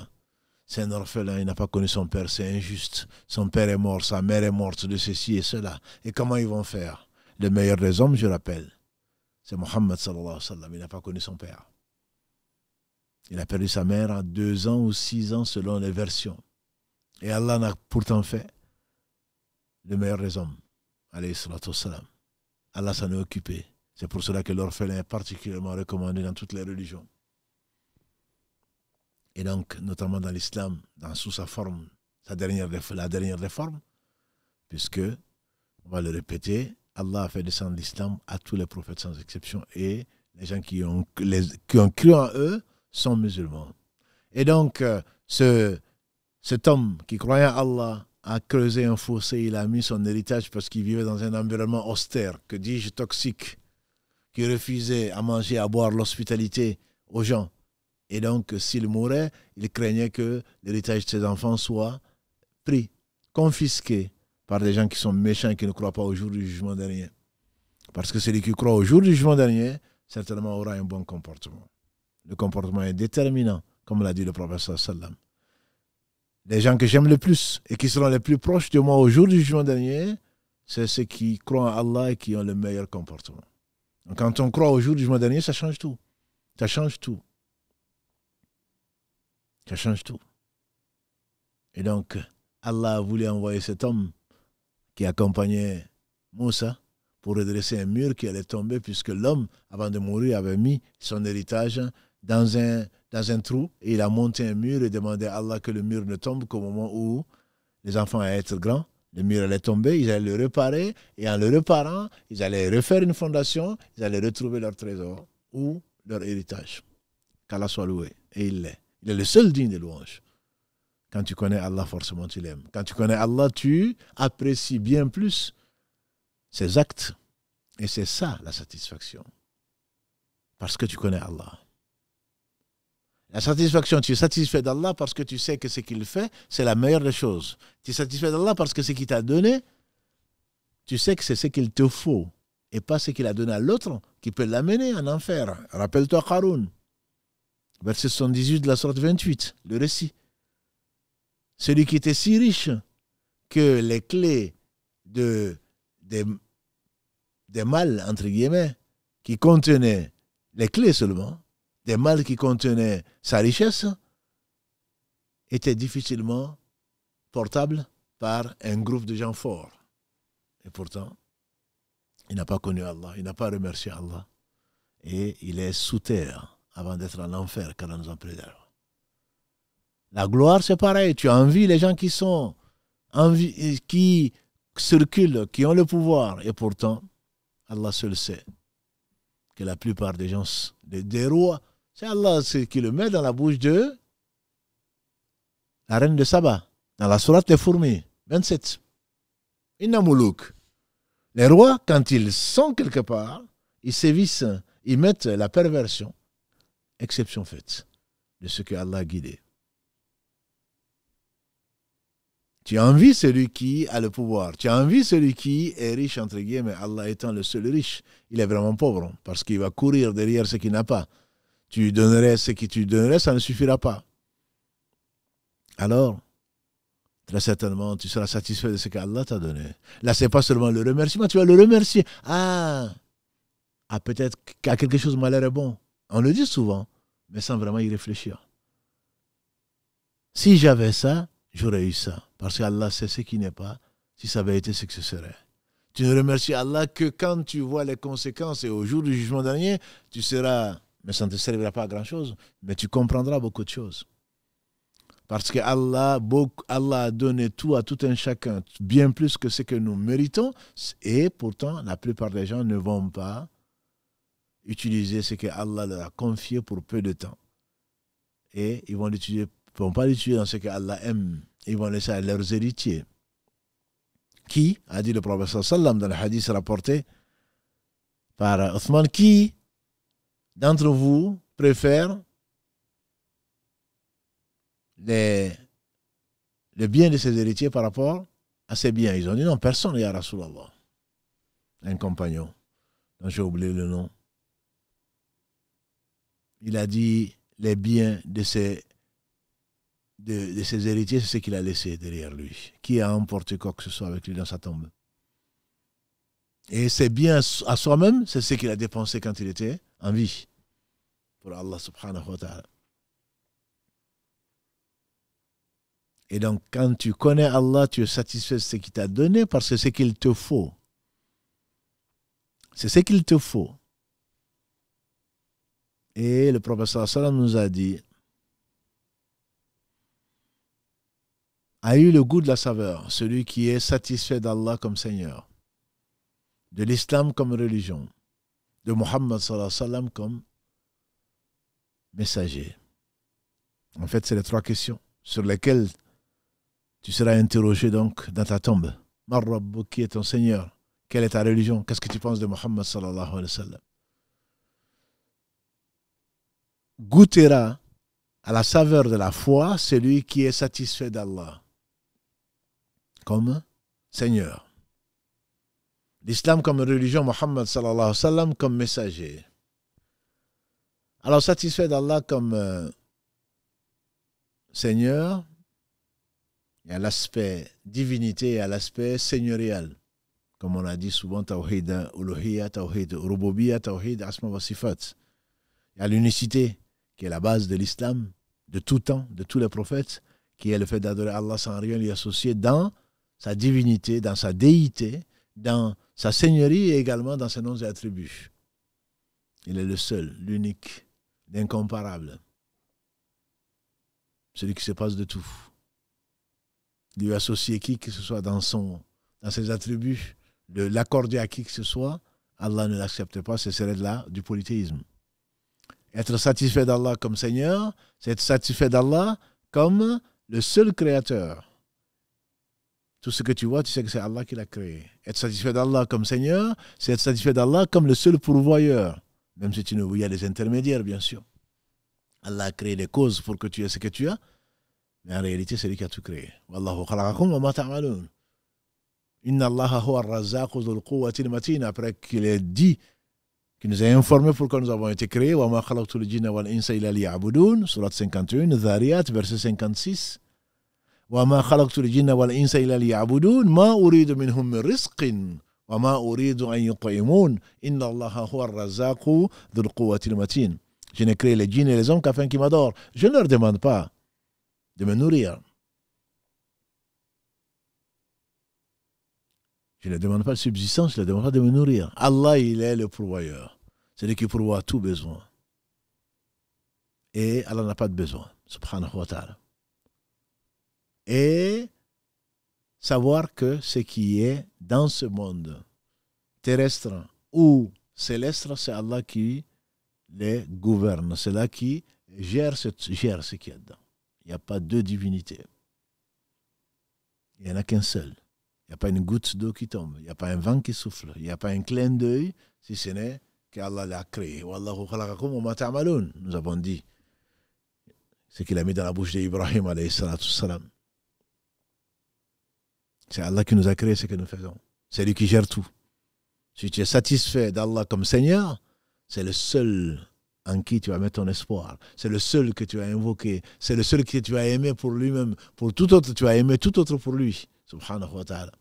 C'est un orphelin, il n'a pas connu son père, c'est injuste. Son père est mort, sa mère est morte de ceci et cela. Et comment ils vont faire? Le meilleur des hommes, je rappelle, c'est Mohammed sallallahu alayhi wa sallam. Il n'a pas connu son père. Il a perdu sa mère à 2 ans ou 6 ans selon les versions. Et Allah en a pourtant fait le meilleur des hommes. Alayhi salatu wa salam. Allah s'en est occupé. C'est pour cela que l'orphelin est particulièrement recommandé dans toutes les religions. Et donc, notamment dans l'islam, sous sa forme, la dernière des formes, puisque, on va le répéter, Allah a fait descendre l'islam à tous les prophètes sans exception, et les gens qui ont cru en eux sont musulmans. Et donc, cet homme qui croyait en Allah a creusé un fossé, il a mis son héritage parce qu'il vivait dans un environnement austère, que dis-je, toxique, qui refusait à manger, à boire, l'hospitalité aux gens. Et donc, s'il mourait, il craignait que l'héritage de ses enfants soit pris, confisqué par des gens qui sont méchants et qui ne croient pas au jour du jugement dernier. Parce que celui qui croit au jour du jugement dernier, certainement aura un bon comportement. Le comportement est déterminant, comme l'a dit le prophète sallallahu alayhi wa sallam. Les gens que j'aime le plus et qui seront les plus proches de moi au jour du jugement dernier, c'est ceux qui croient en Allah et qui ont le meilleur comportement. Donc, quand on croit au jour du jugement dernier, ça change tout. Ça change tout. Ça change tout. Et donc, Allah a voulu envoyer cet homme qui accompagnait Moussa pour redresser un mur qui allait tomber, puisque l'homme, avant de mourir, avait mis son héritage dans un trou, et il a monté un mur et demandé à Allah que le mur ne tombe qu'au moment où les enfants allaient être grands. Le mur allait tomber, ils allaient le réparer, et en le réparant, ils allaient refaire une fondation, ils allaient retrouver leur trésor ou leur héritage. Qu'Allah soit loué. Et il l'est. Il est le seul digne de louange. Quand tu connais Allah, forcément tu l'aimes. Quand tu connais Allah, tu apprécies bien plus ses actes. Et c'est ça la satisfaction. Parce que tu connais Allah. La satisfaction, tu es satisfait d'Allah parce que tu sais que ce qu'il fait, c'est la meilleure des choses. Tu es satisfait d'Allah parce que ce qu'il t'a donné, tu sais que c'est ce qu'il te faut. Et pas ce qu'il a donné à l'autre qui peut l'amener en enfer. Rappelle-toi Qarun. Verset 78 de la sourate 28, le récit. celui qui était si riche que les clés des malles, entre guillemets, qui contenaient les clés seulement, des malles qui contenaient sa richesse, étaient difficilement portables par un groupe de gens forts. Et pourtant, il n'a pas connu Allah, il n'a pas remercié Allah. Et il est sous terre avant d'être en enfer 40 ans plus tard. La gloire, c'est pareil. Tu envies les gens qui circulent, qui ont le pouvoir. Et pourtant, Allah seul sait que la plupart des gens, des rois, c'est Allah qui le met dans la bouche de la reine de Saba, dans la sourate des fourmis, 27. Inna Moulouk. Les rois, quand ils sont quelque part, ils sévissent, ils mettent la perversion, exception faite de ce que Allah a guidé. Tu envies celui qui a le pouvoir. Tu envies celui qui est riche, entre guillemets, Allah étant le seul riche. Il est vraiment pauvre, parce qu'il va courir derrière ce qu'il n'a pas. Tu lui donnerais ce que tu lui donnerais, ça ne suffira pas. Alors, très certainement, tu seras satisfait de ce qu'Allah t'a donné. Là, ce n'est pas seulement le remerciement, tu vas le remercier. Peut-être qu'à quelque chose m'a l'air bon. On le dit souvent, mais sans vraiment y réfléchir. Si j'avais ça, j'aurais eu ça. Parce qu'Allah sait ce qui n'est pas, si ça avait été ce que ce serait. Tu ne remercies Allah que quand tu vois les conséquences et au jour du jugement dernier, tu seras, mais ça ne te servira pas à grand chose, mais tu comprendras beaucoup de choses. Parce que Allah a donné tout à tout un chacun, bien plus que ce que nous méritons, et pourtant la plupart des gens ne vont pas utiliser ce que Allah leur a confié pour peu de temps. Et ils vont vont pas l'utiliser dans ce que Allah aime. Ils vont laisser à leurs héritiers. Qui, a dit le prophète sallam dans le hadith rapporté par Othman, qui d'entre vous préfère le bien de ses héritiers par rapport à ses biens? Ils ont dit non, personne, ya Rasulallah. Un compagnon, dont j'ai oublié le nom. Il a dit les biens de ses héritiers, c'est ce qu'il a laissé derrière lui. Qui a emporté quoi que ce soit avec lui dans sa tombe? Et ses biens à soi-même, c'est ce qu'il a dépensé quand il était en vie. Pour Allah subhanahu wa ta'ala. Et donc, quand tu connais Allah, tu es satisfait de ce qu'il t'a donné parce que c'est ce qu'il te faut. C'est ce qu'il te faut. Et le prophète sallam nous a dit, a eu le goût de la saveur, celui qui est satisfait d'Allah comme Seigneur, de l'islam comme religion, de Muhammad sallallahu alayhi wa sallam comme messager. En fait, c'est les trois questions sur lesquelles tu seras interrogé donc dans ta tombe. Mar Rabbuk, qui est ton Seigneur? Quelle est ta religion? Qu'est-ce que tu penses de Muhammad sallallahu alayhi wa sallam? Goûtera à la saveur de la foi celui qui est satisfait d'Allah comme Seigneur. L'islam comme religion, Muhammad sallallahu alayhi wa sallam comme messager. Alors, satisfait d'Allah comme Seigneur, il y a l'aspect divinité et l'aspect seigneurial. Comme on a dit souvent, Tawhid Uluhiyya, Tawhid Rububiyya, Tawhid Asma wa Sifat. Il y a l'unicité qui est la base de l'islam, de tout temps, de tous les prophètes, qui est le fait d'adorer Allah sans rien lui associer dans sa divinité, dans sa déité, dans sa seigneurie et également dans ses noms et attributs. Il est le seul, l'unique, l'incomparable. Celui qui se passe de tout. Lui associer qui que ce soit dans ses attributs, de l'accorder à qui que ce soit, Allah ne l'accepte pas, ce serait de là du polythéisme. Être satisfait d'Allah comme Seigneur, c'est être satisfait d'Allah comme le seul créateur. Tout ce que tu vois, tu sais que c'est Allah qui l'a créé. Être satisfait d'Allah comme Seigneur, c'est être satisfait d'Allah comme le seul pourvoyeur. Même si il y a des intermédiaires, bien sûr. Allah a créé des causes pour que tu aies ce que tu as, mais en réalité, c'est lui qui a tout créé. Wallahu khalaqakum wa ma ta'malun. Inna Allaha huwa ar-razzaqu dhul quwwati al-matin. Après qu'il ait dit, qu'il nous a informé pourquoi nous avons été créés, wa ma khalaqtul jinna wal insa illa liya'budun, surat 51, Dhariyat, verset 56. وَمَا خَلَقْتُ الْجِنَّ وَالْإِنسَ إِلَّا لِيَعْبُدُونَ مَا أُرِيدُ مِنْهُم مِّن رِّزْقٍ وَمَا أُرِيدُ أَن يُطْعِمُونَ إِنَّ اللَّهَ هُوَ الرَّزَّاقُ ذُو الْقُوَّةِ الْمَتِينُ. Je n'ai créé les djinns et les hommes qu'afin qu'ils m'adorent. Je ne leur demande pas de me nourrir. Je ne demande pas de subsistance, je ne demande pas de me nourrir. Allah, il est le pourvoyeur. C'est lui qui pourvoit tout besoin. Et Allah n'a pas de besoin. Subhanahu wa ta'ala. Et savoir que ce qui est dans ce monde terrestre ou céleste, c'est Allah qui les gouverne. C'est là qui gère ce qu'il y a dedans. Il n'y a pas deux divinités. Il n'y en a qu'un seul. Il n'y a pas une goutte d'eau qui tombe. Il n'y a pas un vent qui souffle. Il n'y a pas un clin d'œil, si ce n'est qu'Allah l'a créé. Wallahu khalaqakum wa ma ta'malun. Nous avons dit ce qu'il a mis dans la bouche d'Ibrahim alayhi salatu salam. C'est Allah qui nous a créé ce que nous faisons. C'est lui qui gère tout. Si tu es satisfait d'Allah comme Seigneur, c'est le seul en qui tu vas mettre ton espoir. C'est le seul que tu vas invoquer. C'est le seul que tu vas aimer pour lui-même. Pour tout autre, tu vas aimer tout autre pour lui. Subhanahu wa ta'ala.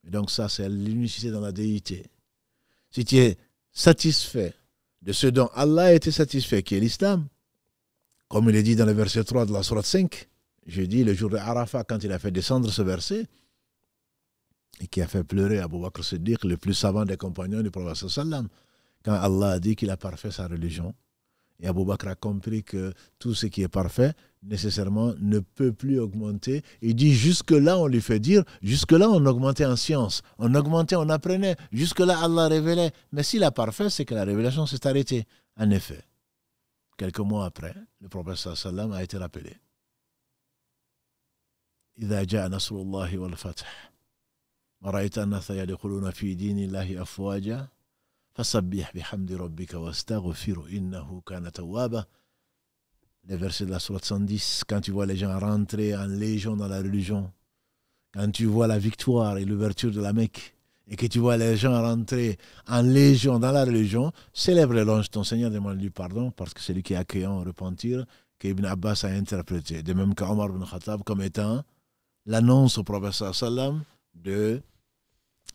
Et donc ça, c'est l'unicité dans la déité. Si tu es satisfait de ce dont Allah a été satisfait, qui est l'islam, comme il est dit dans le verset 3 de la sourate 5, je dis le jour de Arafat, quand il a fait descendre ce verset, et qui a fait pleurer Abu Bakr Siddiq, le plus savant des compagnons du prophète sallam, quand Allah a dit qu'il a parfait sa religion. Et Abu Bakr a compris que tout ce qui est parfait, nécessairement, ne peut plus augmenter. Il dit, jusque-là, on lui fait dire, jusque-là, on augmentait en science, on augmentait, on apprenait, jusque-là, Allah révélait. Mais s'il a parfait, c'est que la révélation s'est arrêtée. En effet, quelques mois après, le prophète sallam a été rappelé. إذا جاء نصر الله والفتح ورأيت الناس يدخلون في دين الله أفواجا فسبح بحمد ربك واستغفر إنه كان توابا. Les versets de la sourate 110, quand tu vois les gens rentrer en légion dans la religion, quand tu vois la victoire et l'ouverture de la Mecque, et que tu vois les gens rentrer en légion dans la religion, célèbre l'éloge ton Seigneur, demande-lui pardon, parce que c'est lui qui est accueillant au repentir, qu'Ibn Abbas a interprété, de même qu'Omar ibn Khattab, comme étant l'annonce au prophète sallam de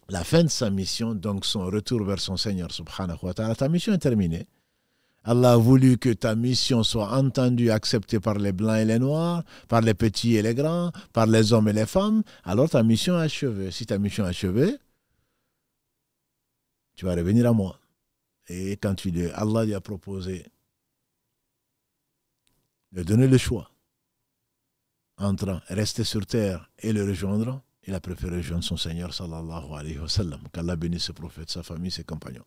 la fin de sa mission, donc son retour vers son Seigneur subhanahu wa ta'ala. Ta mission est terminée. Allah a voulu que ta mission soit entendue, acceptée par les blancs et les noirs, par les petits et les grands, par les hommes et les femmes. Alors ta mission est achevée. Si ta mission est achevée, tu vas revenir à moi. Et quand Allah lui a proposé de donner le choix entre rester sur terre et le rejoindre, il a préféré rejoindre son Seigneur sallallahu alayhi wa sallam. Qu'Allah bénisse ce prophète, sa famille, ses compagnons.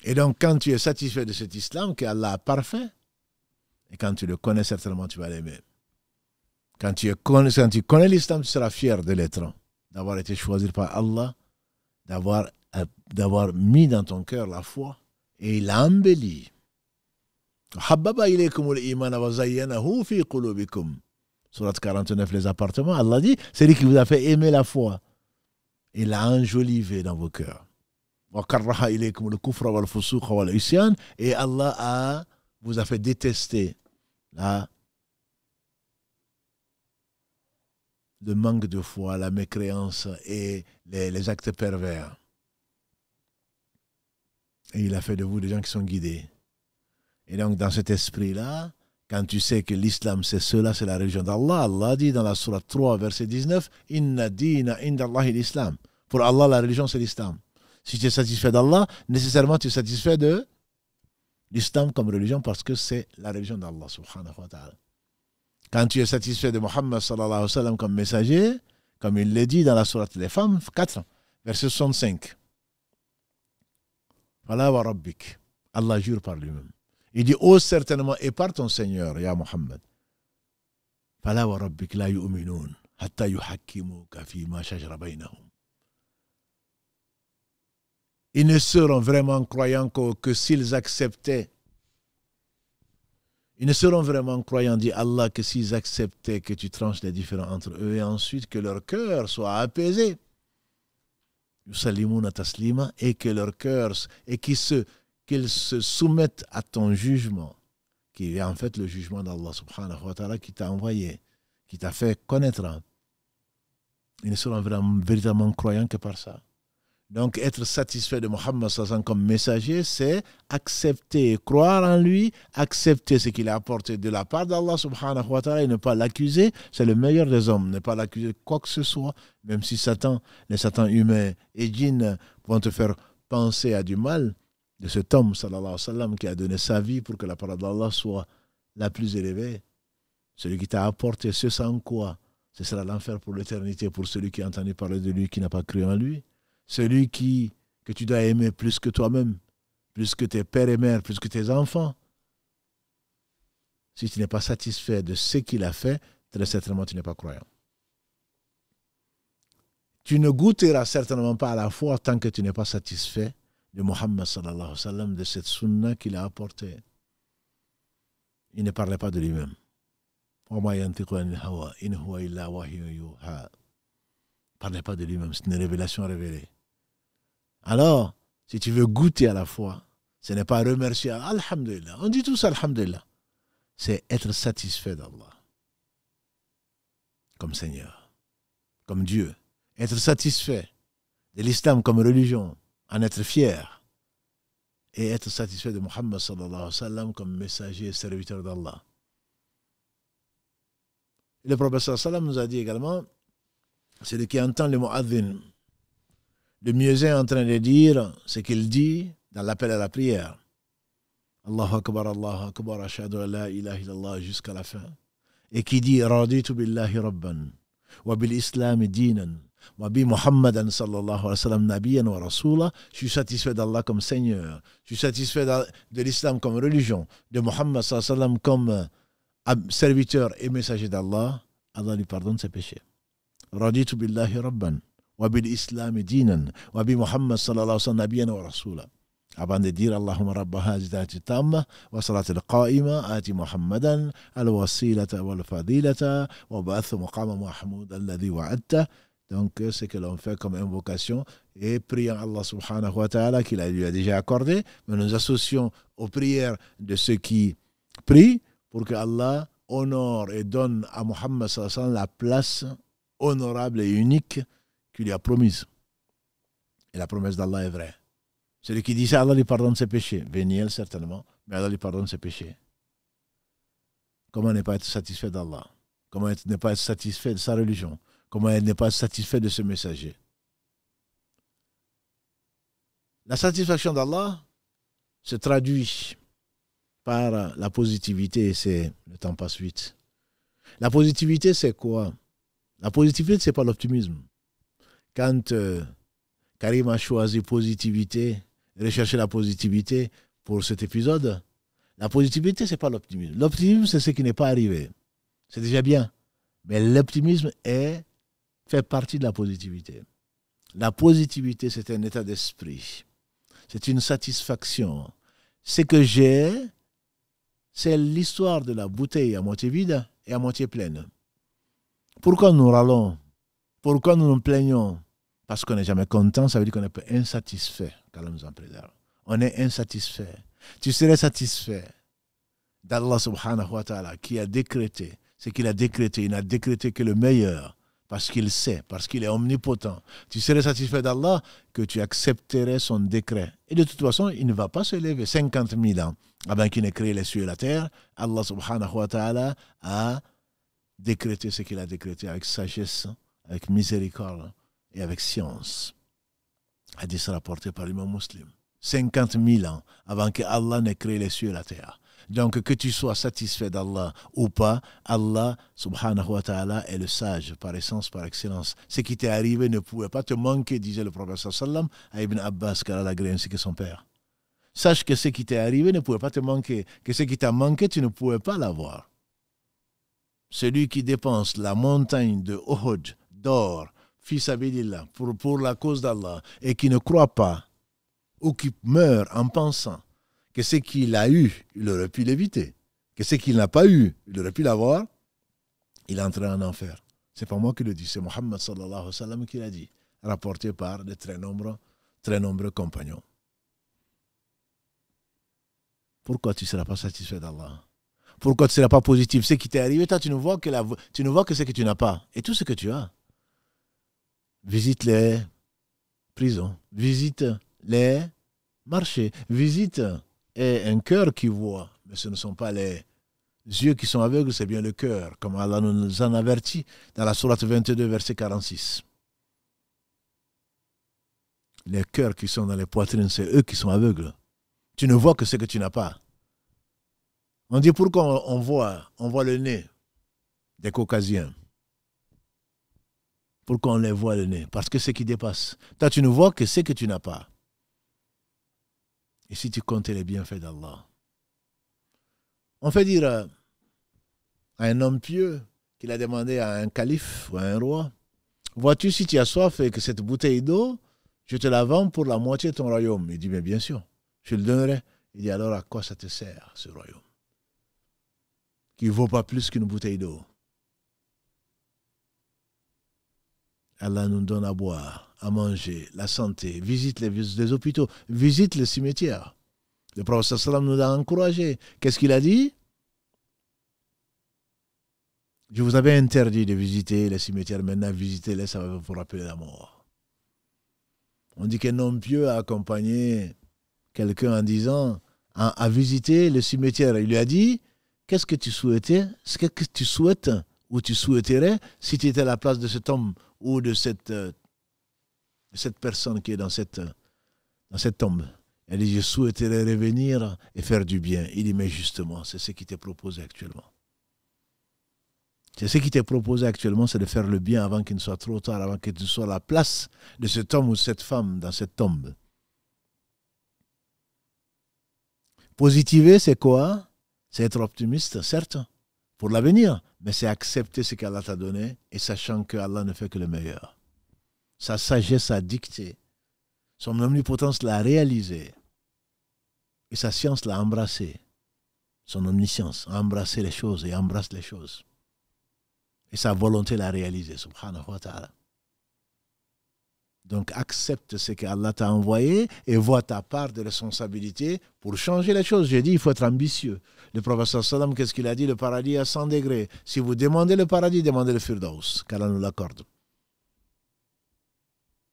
Et donc, quand tu es satisfait de cet islam qu'Allah a parfait, et quand tu le connais, certainement tu vas l'aimer. Quand tu connais l'islam, tu seras fier de l'être, d'avoir été choisi par Allah, d'avoir mis dans ton cœur la foi, et il l'a embelli. Surat 49, les appartements, Allah dit, c'est lui qui vous a fait aimer la foi. Il l'a enjolivé dans vos cœurs. Et Allah vous a fait détester le manque de foi, la mécréance et les actes pervers. Et il a fait de vous des gens qui sont guidés. Et donc dans cet esprit-là, quand tu sais que l'islam c'est cela, c'est la religion d'Allah, Allah dit dans la sourate 3, verset 19, Inna dina inda Allahi l'islam. Pour Allah, la religion c'est l'islam. Si tu es satisfait d'Allah, nécessairement tu es satisfait de l'islam comme religion parce que c'est la religion d'Allah subhanahu wa ta'ala. Quand tu es satisfait de Muhammad sallallahu alayhi wa sallam comme messager, comme il le dit dans la sourate des femmes 4, verset 65. Fala wa rabbik. Allah jure par lui-même. Il dit, oh certainement, et par ton Seigneur, ya Muhammad. Fala wa rabbik la yu'minun hatta yuhakkimuka fi ma shajara baynahum. Ils ne seront vraiment croyants que s'ils acceptaient. Ils ne seront vraiment croyants, dit Allah, que s'ils acceptaient que tu tranches les différends entre eux et ensuite que leur cœur soit apaisé. Yusallimuna taslima, et que leur cœur, et qu'ils se soumettent à ton jugement, qui est en fait le jugement d'Allah subhanahu wa ta'ala qui t'a envoyé, qui t'a fait connaître. Ils ne seront véritablement croyants que par ça. Donc, être satisfait de Mohammed comme messager, c'est accepter, croire en lui, accepter ce qu'il a apporté de la part d'Allah subhanahu wa ta'ala et ne pas l'accuser. C'est le meilleur des hommes, ne pas l'accuser de quoi que ce soit, même si Satan, les satans humains et djinns vont te faire penser à du mal de cet homme, sallallahu alayhi wa sallam, qui a donné sa vie pour que la parole d'Allah soit la plus élevée. Celui qui t'a apporté ce sans quoi, ce sera l'enfer pour l'éternité pour celui qui a entendu parler de lui, qui n'a pas cru en lui. Celui que tu dois aimer plus que toi-même, plus que tes pères et mères, plus que tes enfants. Si tu n'es pas satisfait de ce qu'il a fait, très certainement tu n'es pas croyant. Tu ne goûteras certainement pas à la foi tant que tu n'es pas satisfait de Muhammad sallallahu alayhi wa sallam, de cette sunna qu'il a apportée. Il ne parlait pas de lui-même. Il ne parlait pas de lui-même, c'est une révélation révélée. Alors, si tu veux goûter à la foi, ce n'est pas remercier Alhamdulillah. On dit tous Alhamdulillah. C'est être satisfait d'Allah comme Seigneur, comme Dieu. Être satisfait de l'islam comme religion, en être fier. Et être satisfait de Muhammad sallallahu alayhi wa sallam comme messager et serviteur d'Allah. Le prophète sallallahu alayhi wa sallam nous a dit également, celui qui entend le mu'adhin, le mieux est en train de dire ce qu'il dit dans l'appel à la prière. Allahu Akbar, ashhadu an la ilaha illallah jusqu'à la fin. Et qui dit Raditu billahi rabban, wa bil islam dinan, wa bi Muhammadan sallallahu alayhi wa sallam nabiyyan wa rasula. Je suis satisfait d'Allah comme Seigneur. Je suis satisfait de l'islam comme religion, de Muhammad sallallahu alayhi wa sallam comme serviteur et messager d'Allah. Allah lui pardonne ses péchés. Raditu billahi rabban. وبالإسلام دينا وبمحمد صلى الله عليه وسلم نبيا ورسولا. Avant de dire اللهم رب هذه الدعوة التامة والصلاة القائمة آت محمدا الوسيلة والفضيلة وبعث مقام محمود الذي وعدته. Donc ce que l'on fait comme invocation et priant Allah subhanahu wa ta'ala qu'il lui a déjà accordé, mais nous associons aux prières de ceux qui prient pour que Allah honore et donne à Muhammad sallallahu alayhi wa sallam la place honorable et unique qu'il lui a promise. Et la promesse d'Allah est vraie. Celui qui dit ça, Allah lui pardonne ses péchés. Véniel, certainement, mais Allah lui pardonne ses péchés. Comment ne pas être satisfait d'Allah? Comment ne pas être satisfait de sa religion? Comment ne pas être satisfait de ce messager? La satisfaction d'Allah se traduit par la positivité, et le temps passe vite. La positivité, c'est quoi? La positivité, ce n'est pas l'optimisme. Quand Karim a choisi positivité, rechercher la positivité pour cet épisode, la positivité, ce n'est pas l'optimisme. L'optimisme, c'est ce qui n'est pas arrivé. C'est déjà bien. Mais l'optimisme fait partie de la positivité. La positivité, c'est un état d'esprit. C'est une satisfaction. Ce que j'ai, c'est l'histoire de la bouteille à moitié vide et à moitié pleine. Pourquoi nous râlons? Pourquoi nous nous plaignons? Parce qu'on n'est jamais content, ça veut dire qu'on est insatisfait quand on nous en préserve. On est insatisfait. Tu serais satisfait d'Allah subhanahu wa ta'ala qui a décrété ce qu'il a décrété. Il n'a décrété que le meilleur parce qu'il sait, parce qu'il est omnipotent. Tu serais satisfait d'Allah que tu accepterais son décret. Et de toute façon, il ne va pas se lever 50 000 ans avant qu'il n'ait créé les cieux et la terre. Allah subhanahu wa ta'ala a décrété ce qu'il a décrété avec sagesse, avec miséricorde et avec science. Hadith rapporté par l'imam Muslim. 50 000 ans avant que Allah n'ait créé les cieux et la terre. Donc que tu sois satisfait d'Allah ou pas, Allah subhanahu wa ta'ala est le sage par essence, par excellence. Ce qui t'est arrivé ne pouvait pas te manquer, disait le prophète sallam à Ibn Abbas, car Allah agrée ainsi que son père. Sache que ce qui t'est arrivé ne pouvait pas te manquer, que ce qui t'a manqué, tu ne pouvais pas l'avoir. Celui qui dépense la montagne de Uhud d'or, fils Abidillah, pour la cause d'Allah, et qui ne croit pas, ou qui meurt en pensant que ce qu'il a eu, il aurait pu l'éviter, que ce qu'il n'a pas eu, il aurait pu l'avoir, il est entré en enfer. C'est pas moi qui le dis, c'est Muhammad sallallahu alayhi wa sallam qui l'a dit, rapporté par de très nombreux compagnons. Pourquoi tu ne seras pas satisfait d'Allah? Pourquoi tu ne seras pas positif? Ce qui t'est arrivé, toi, tu ne vois que ce que tu n'as pas. Et tout ce que tu as. Visite les prisons, visite les marchés, visite un cœur qui voit. Mais ce ne sont pas les yeux qui sont aveugles, c'est bien le cœur, comme Allah nous en avertit dans la sourate 22, verset 46. Les cœurs qui sont dans les poitrines, c'est eux qui sont aveugles. Tu ne vois que ce que tu n'as pas. On dit pourquoi on voit le nez des Caucasiens. Pourquoi on les voit le nez? Parce que c'est ce qui dépasse. Toi, tu ne vois que ce que tu n'as pas. Et si tu comptais les bienfaits d'Allah? On fait dire à un homme pieux qu'il a demandé à un calife ou à un roi, vois-tu, si tu as soif et que cette bouteille d'eau, je te la vends pour la moitié de ton royaume. Il dit, mais bien sûr, je le donnerai. Il dit, alors à quoi ça te sert, ce royaume, qui ne vaut pas plus qu'une bouteille d'eau? Allah nous donne à boire, à manger, la santé, visite les hôpitaux, visite les cimetières. Le prophète sallam nous a encouragés. Qu'est-ce qu'il a dit? Je vous avais interdit de visiter les cimetières, maintenant visitez-les, ça va vous rappeler la mort. On dit qu'un homme pieux a accompagné quelqu'un en disant, à visiter le cimetière. Il lui a dit, qu'est-ce que tu souhaitais? Qu'est-ce que tu souhaites ou tu souhaiterais si tu étais à la place de cet homme ou de cette personne qui est dans cette tombe? Elle dit, je souhaiterais revenir et faire du bien. Il dit, mais justement, c'est ce qui t'est proposé actuellement. C'est ce qui t'est proposé actuellement, c'est de faire le bien avant qu'il ne soit trop tard, avant que tu sois à la place de cet homme ou cette femme dans cette tombe. Positiver, c'est quoi? C'est être optimiste, certes, pour l'avenir, mais c'est accepter ce qu'Allah t'a donné et sachant qu'Allah ne fait que le meilleur. Sa sagesse a dicté, son omnipotence l'a réalisé et sa science l'a embrassé. Son omniscience a embrassé les choses et embrasse les choses. Et sa volonté l'a réalisé, subhanahu wa ta'ala. Donc accepte ce qu'Allah t'a envoyé et vois ta part de responsabilité pour changer les choses. J'ai dit, il faut être ambitieux. Le prophète sallam, qu'est-ce qu'il a dit? Le paradis à 100 degrés. Si vous demandez le paradis, demandez le firdaus, qu'Allah nous l'accorde.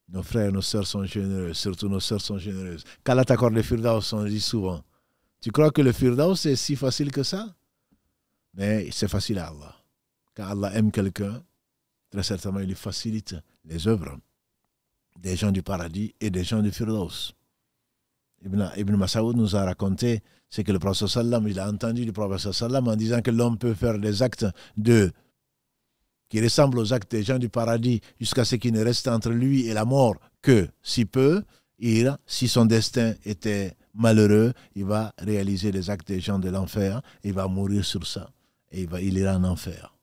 Nos frères, nos sœurs sont généreux, surtout nos sœurs sont généreuses. Qu'Allah t'accorde le firdaus, on le dit souvent. Tu crois que le firdaus est si facile que ça? Mais c'est facile à Allah. Quand Allah aime quelqu'un, très certainement, il lui facilite les œuvres des gens du paradis et des gens du firdaus. Ibn Mas'ud nous a raconté ce que le prophète sallam, il a entendu du prophète sallam en disant que l'homme peut faire des actes qui ressemblent aux actes des gens du paradis jusqu'à ce qu'il ne reste entre lui et la mort que si peu. Si son destin était malheureux, il va réaliser les actes des gens de l'enfer, il va mourir sur ça et il ira en enfer.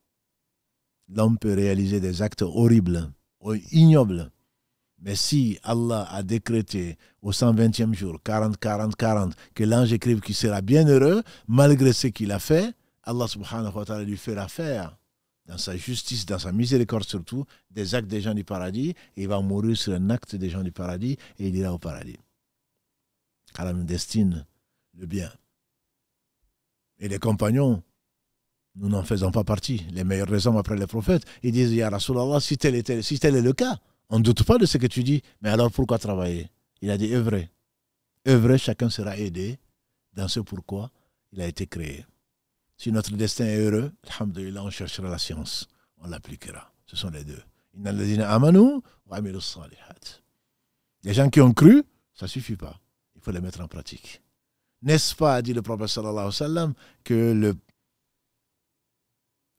L'homme peut réaliser des actes horribles, ignobles. Mais si Allah a décrété au 120e jour, 40, 40, 40, que l'ange écrive qu'il sera bienheureux, malgré ce qu'il a fait, Allah subhanahu wa ta'ala lui fera faire, dans sa justice, dans sa miséricorde surtout, des actes des gens du paradis, et il va mourir sur un acte des gens du paradis, et il ira au paradis. Allah nous destine le bien. Et les compagnons, nous n'en faisons pas partie. Les meilleurs raisons après les prophètes, ils disent, Ya Rasulallah, si tel est le cas, on ne doute pas de ce que tu dis, mais alors pourquoi travailler? Il a dit œuvrer. Œuvrer, chacun sera aidé dans ce pourquoi il a été créé. Si notre destin est heureux, alhamdulillah, on cherchera la science, on l'appliquera. Ce sont les deux. Les gens qui ont cru, ça ne suffit pas. Il faut les mettre en pratique. N'est-ce pas, dit le prophète sallallahu alayhi wa sallam, que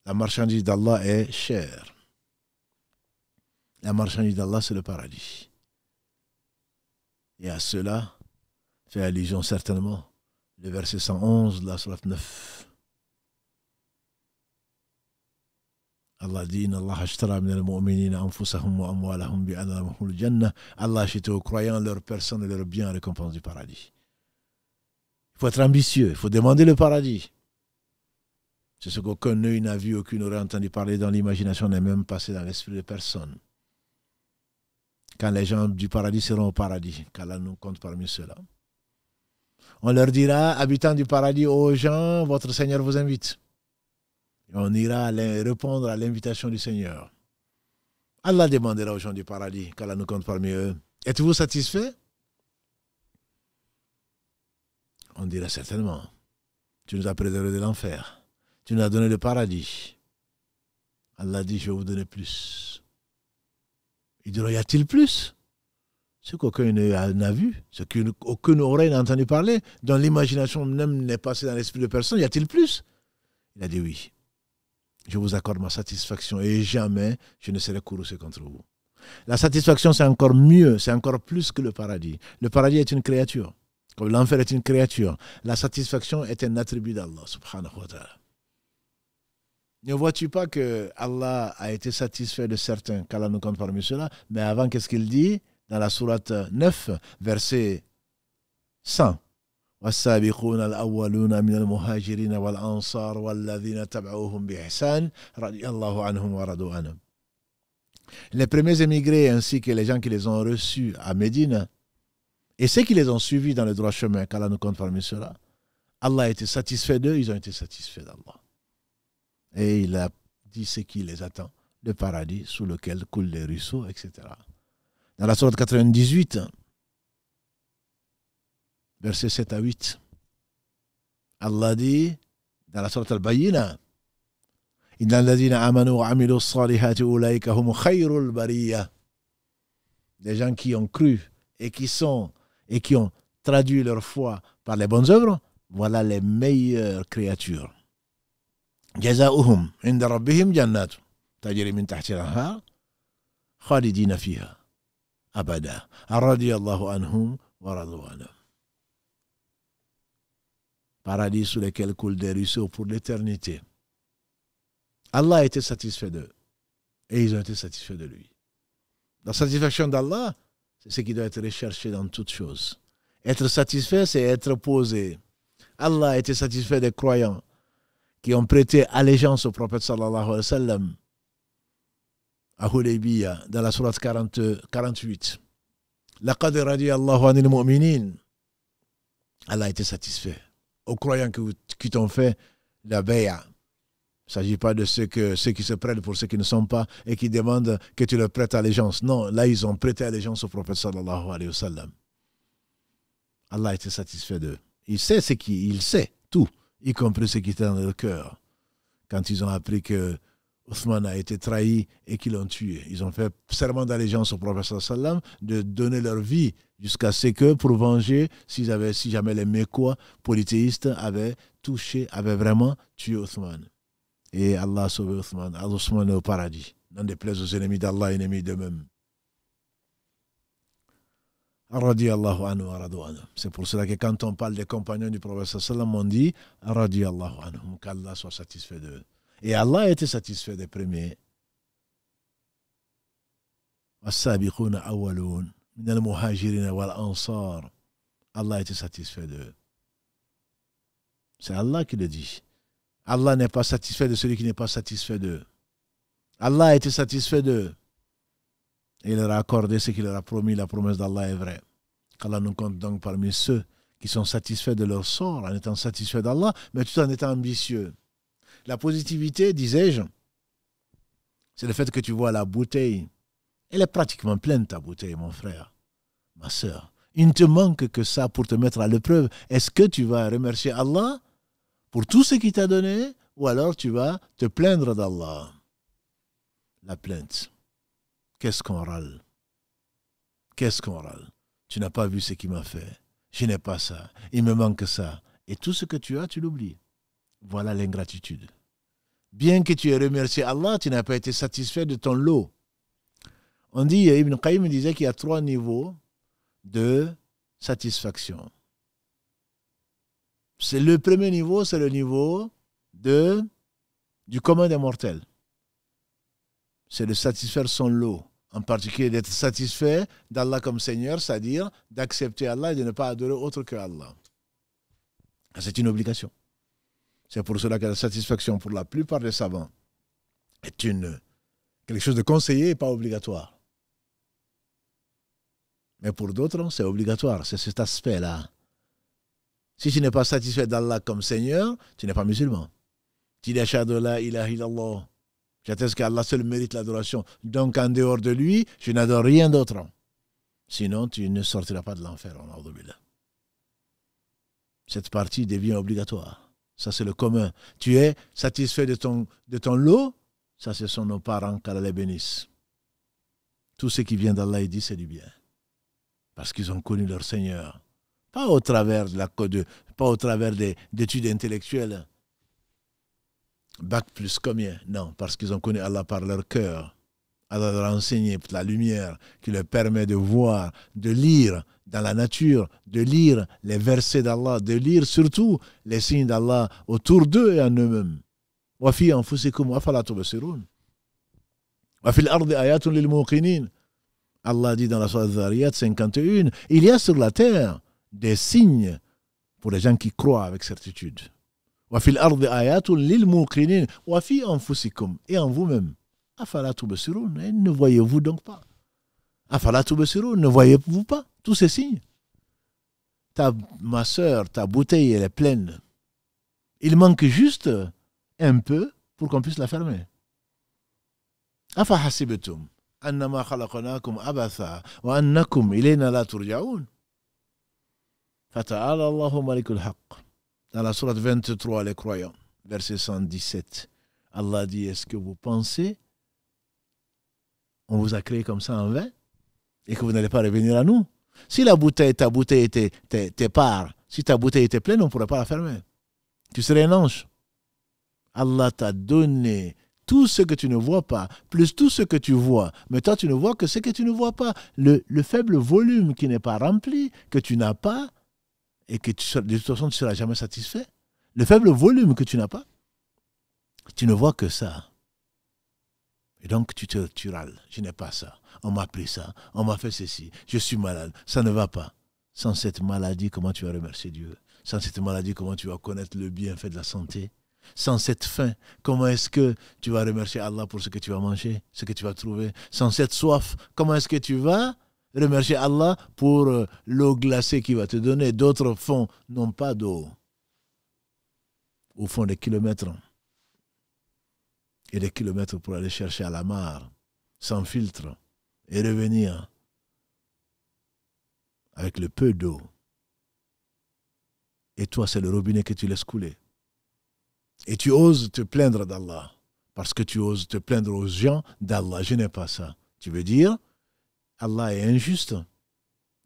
la marchandise d'Allah est chère? La marchandise d'Allah, c'est le paradis. Et à cela fait allusion certainement le verset 111 de la sourate 9. Allah dit, Allah ashtara min al-mu'minina anfusahum wa amwalahum bi anna lahumul jannah. Allah a acheté aux croyants leur personne et leur bien en récompense du paradis. Il faut être ambitieux, il faut demander le paradis. C'est ce qu'aucun œil n'a vu, aucune oreille entendu parler dans l'imagination, n'est même passé dans l'esprit de personne. Quand les gens du paradis seront au paradis, qu'Allah nous compte parmi ceux-là. On leur dira, habitants du paradis, aux gens, votre Seigneur vous invite. Et on ira répondre à l'invitation du Seigneur. Allah demandera aux gens du paradis, qu'Allah nous compte parmi eux, êtes-vous satisfait? On dira certainement, tu nous as préservé de l'enfer, tu nous as donné le paradis. Allah dit, je vais vous donner plus. Il dira, y a-t-il plus? Ce qu'aucun n'a vu, ce qu'aucune oreille n'a entendu parler, dont l'imagination même n'est passée dans l'esprit de personne, y a-t-il plus? Il a dit oui. Je vous accorde ma satisfaction et jamais je ne serai courroucé contre vous. La satisfaction, c'est encore mieux, c'est encore plus que le paradis. Le paradis est une créature, comme l'enfer est une créature. La satisfaction est un attribut d'Allah, subhanahu wa ta'ala. Ne vois-tu pas que Allah a été satisfait de certains, qu'Allah nous compte parmi ceux-là, mais avant, qu'est-ce qu'il dit dans la sourate 9, verset 100. والسابقون الأولون من المهاجرين والأنصار والذين تبعوهم بإحسان رضي الله عنهم ورضوا عنه. Les premiers émigrés ainsi que les gens qui les ont reçus à Médine et ceux qui les ont suivis dans le droit chemin, qu'Allah nous compte parmi ceux-là, Allah a été satisfait d'eux, ils ont été satisfaits d'Allah. Et il a dit ce qui les attend, le paradis sous lequel coulent les ruisseaux, etc. Dans la sourate 98, versets 7 à 8, Allah dit, dans la sourate Al-Bayyina, Inna alladhina amanu wa amilu s-salihati ulaika hum khayrul bariyah. Des gens qui ont cru et qui ont traduit leur foi par les bonnes œuvres, voilà les meilleures créatures. جزاؤهم عند ربهم جنات تجري من تحتها الأنهار خالدين فيها أبدا رضي الله عنهم ورضوا عنه. Paradis sous lesquels coulent des ruisseaux pour l'éternité. Allah a été satisfait d'eux et ils ont été satisfaits de lui. La satisfaction d'Allah, c'est ce qui doit être recherché dans toutes choses. Être satisfait, c'est être posé. Allah a été satisfait des croyants qui ont prêté allégeance au prophète sallallahu alayhi wa sallam à Hudaybiyah, dans la sourate 48. Laqad radiyallahu anil mu'minin. Allah a été satisfait aux croyants qui t'ont fait la bay'a. Il ne s'agit pas de ceux qui se prêtent pour ceux qui ne sont pas et qui demandent que tu leur prêtes allégeance. Non, là, ils ont prêté allégeance au prophète sallallahu alayhi wa sallam. Allah a été satisfait d'eux. Il sait tout, y compris ce qui était dans leur cœur. Quand ils ont appris que Othman a été trahi et qu'ils l'ont tué, ils ont fait serment d'allégeance au prophète sallallahu alayhi wa sallam de donner leur vie jusqu'à ce que, pour venger, si jamais les Mécois polythéistes avaient vraiment tué Othman. Et Allah a sauvé Othman. Othman est au paradis. N'en déplaise aux ennemis d'Allah, ennemis d'eux-mêmes. Radiyallahu anhu wa radu anhu. C'est pour cela que quand on parle des compagnons du prophète sallam, on dit Radiyallahu anhu, qu'Allah soit satisfait d'eux. Et Allah a été satisfait des premiers. Was-sabiquna awwalun min al-muhajirin wal-ansar. Allah a été satisfait d'eux. C'est Allah qui le dit. Allah n'est pas satisfait de celui qui n'est pas satisfait d'eux. Allah a été satisfait d'eux. Et il leur a accordé ce qu'il leur a promis. La promesse d'Allah est vraie. qu'Allah nous compte donc parmi ceux qui sont satisfaits de leur sort en étant satisfaits d'Allah, mais tout en étant ambitieux. La positivité, disais-je, c'est le fait que tu vois la bouteille. Elle est pratiquement pleine, ta bouteille, mon frère, ma soeur. Il ne te manque que ça pour te mettre à l'épreuve. Est-ce que tu vas remercier Allah pour tout ce qu'il t'a donné, ou alors tu vas te plaindre d'Allah? La plainte. Qu'est-ce qu'on râle? Qu'est-ce qu'on râle? Tu n'as pas vu ce qu'il m'a fait. Je n'ai pas ça. Il me manque ça. Et tout ce que tu as, tu l'oublies. Voilà l'ingratitude. Bien que tu aies remercié Allah, tu n'as pas été satisfait de ton lot. On dit, Ibn Qayyim disait qu'il y a 3 niveaux de satisfaction. C'est le premier niveau, c'est le niveau du commun des mortels. C'est de satisfaire son lot. En particulier d'être satisfait d'Allah comme Seigneur, c'est-à-dire d'accepter Allah et de ne pas adorer autre que Allah. C'est une obligation. C'est pour cela que la satisfaction pour la plupart des savants est quelque chose de conseillé et pas obligatoire. Mais pour d'autres, c'est obligatoire. C'est cet aspect-là Si tu n'es pas satisfait d'Allah comme Seigneur, tu n'es pas musulman. Tu dis Ashhadu la ilaha illallah. J'atteste qu'Allah seul mérite l'adoration. Donc en dehors de lui, je n'adore rien d'autre. Sinon, tu ne sortiras pas de l'enfer. Cette partie devient obligatoire. Ça, c'est le commun. Tu es satisfait de ton lot. Ça, ce sont nos parents, qu'Allah les bénisse. Tout ce qui vient d'Allah, il dit, c'est du bien. Parce qu'ils ont connu leur Seigneur. Pas au travers d'études intellectuelles. Bac plus combien? Non, parce qu'ils ont connu Allah par leur cœur. Allah leur a enseigné la lumière qui leur permet de voir, de lire dans la nature, de lire les versets d'Allah, de lire surtout les signes d'Allah autour d'eux et en eux-mêmes. Wa fi anfusikum afala tubsirun. Wa fil ardi ayatun lil muqinin. Allah dit dans la sourate Zariyat 51, il y a sur la terre des signes pour les gens qui croient avec certitude. Wa fil ardi ayatun lil muqinin wa fi anfusikum, et en vous-même. Afala tubsirun, ne voyez-vous donc pas? Afala tubsirun, ne voyez-vous pas tous ces signes? Ma sœur, ta bouteille, elle est pleine. Il manque juste un peu pour qu'on puisse la fermer. Afa hasibtum annama khalaqnakum abatha wa annakum ilayna la turja'un. Fata'ala Allahu malikul haqq. Dans la sourate 23, les croyants, verset 117, Allah dit, est-ce que vous pensez on vous a créé comme ça en vain et que vous n'allez pas revenir à nous? Si ta bouteille était tes parts, si ta bouteille était pleine, on ne pourrait pas la fermer. Tu serais un ange. Allah t'a donné tout ce que tu ne vois pas, plus tout ce que tu vois. Mais toi, tu ne vois que ce que tu ne vois pas. Le faible volume qui n'est pas rempli, que tu n'as pas, et que de toute façon, tu ne seras jamais satisfait. Le faible volume que tu n'as pas, tu ne vois que ça. Et donc, tu râles. Je n'ai pas ça. On m'a pris ça. On m'a fait ceci. Je suis malade. Ça ne va pas. Sans cette maladie, comment tu vas remercier Dieu? Sans cette maladie, comment tu vas connaître le bienfait de la santé? Sans cette faim, comment est-ce que tu vas remercier Allah pour ce que tu vas manger, ce que tu vas trouver? Sans cette soif, comment est-ce que tu vas remercier Allah pour l'eau glacée qu'il va te donner? D'autres n'ont pas d'eau. Ou font des kilomètres et des kilomètres pour aller chercher à la mare, sans filtre, et revenir avec le peu d'eau. Et toi, c'est le robinet que tu laisses couler. Et tu oses te plaindre d'Allah, parce que tu oses te plaindre aux gens d'Allah. Je n'ai pas ça. Tu veux dire, Allah est injuste.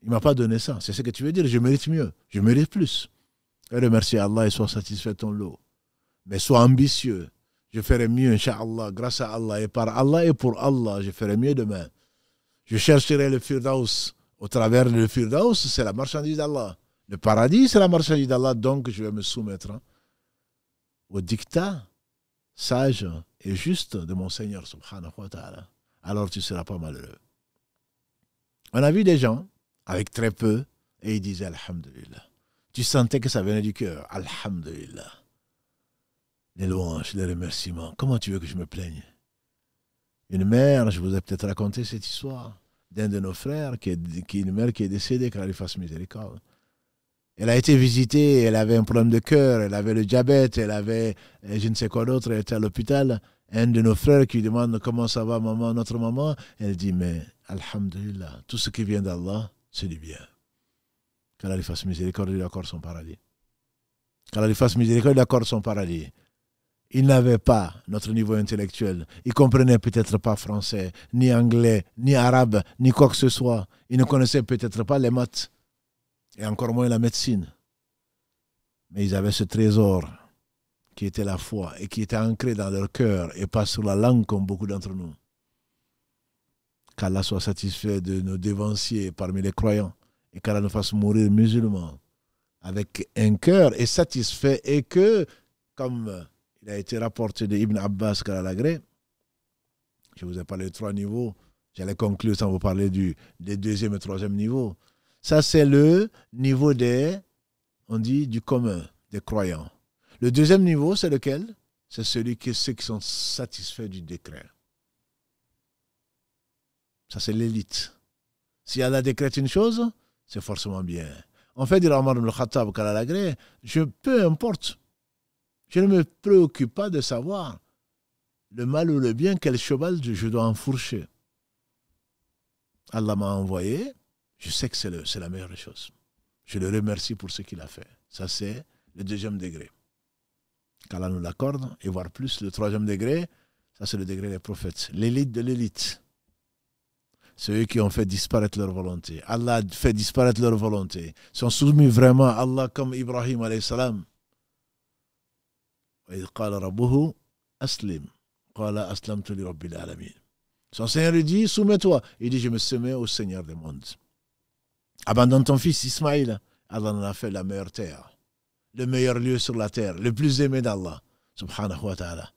Il ne m'a pas donné ça. C'est ce que tu veux dire. Je mérite mieux. Je mérite plus. Et remercie Allah et sois satisfait de ton lot. Mais sois ambitieux. Je ferai mieux, Inch'Allah, grâce à Allah et par Allah et pour Allah, je ferai mieux demain. Je chercherai le Firdaus. Au travers du Firdaus, c'est la marchandise d'Allah. Le paradis, c'est la marchandise d'Allah, donc je vais me soumettre au dictat sage et juste de mon Seigneur, subhanahu wa ta'ala. Alors tu ne seras pas malheureux. On a vu des gens avec très peu et ils disaient Alhamdulillah. Tu sentais que ça venait du cœur. Alhamdulillah. Les louanges, les remerciements. Comment tu veux que je me plaigne? Une mère, je vous ai peut-être raconté cette histoire d'un de nos frères, une mère qui est décédée, qu'Allah lui fasse miséricorde. Elle a été visitée, elle avait un problème de cœur, elle avait le diabète, elle avait je ne sais quoi d'autre, elle était à l'hôpital. Un de nos frères qui lui demande comment ça va maman, notre maman, elle dit mais alhamdulillah, tout ce qui vient d'Allah, c'est du bien. Qu'Allah lui fasse miséricorde, il lui accorde son paradis. Qu'Allah lui fasse miséricorde, il lui accorde son paradis. Il n'avait pas notre niveau intellectuel. Il ne comprenait peut-être pas français, ni anglais, ni arabe, ni quoi que ce soit. Il ne connaissait peut-être pas les maths, et encore moins la médecine. Mais ils avaient ce trésor qui était la foi et qui était ancré dans leur cœur et pas sur la langue comme beaucoup d'entre nous. Qu'Allah soit satisfait de nos dévanciers parmi les croyants et qu'Allah nous fasse mourir musulmans avec un cœur et satisfait et que, comme il a été rapporté de Ibn Abbas qu'Allah l'agrée, je vous ai parlé de 3 niveaux, j'allais conclure sans vous parler des 2e et 3e niveaux. Ça, c'est le niveau on dit, du commun, des croyants. Le 2e niveau, c'est lequel? C'est ceux qui sont satisfaits du décret. Ça, c'est l'élite. Si Allah décrète une chose, c'est forcément bien. En fait, dit Omar ibn Khattab, peu importe, je ne me préoccupe pas de savoir le mal ou le bien, quel cheval je dois enfourcher. Allah m'a envoyé, je sais que c'est la meilleure des choses. Je le remercie pour ce qu'il a fait. Ça, c'est le deuxième degré. Qu'Allah nous l'accorde, et voire plus, le troisième degré, ça c'est le degré des prophètes. L'élite de l'élite. C'est eux qui ont fait disparaître leur volonté. Allah a fait disparaître leur volonté. Ils sont soumis vraiment à Allah comme Ibrahim alayhi salam. Son Seigneur lui dit, soumets-toi. Il dit, je me soumets au Seigneur des mondes. Abandonne ton fils Ismaïl. Allah en a fait la meilleure terre. Le meilleur lieu sur la terre. Le plus aimé d'Allah. Subhanahu wa ta'ala.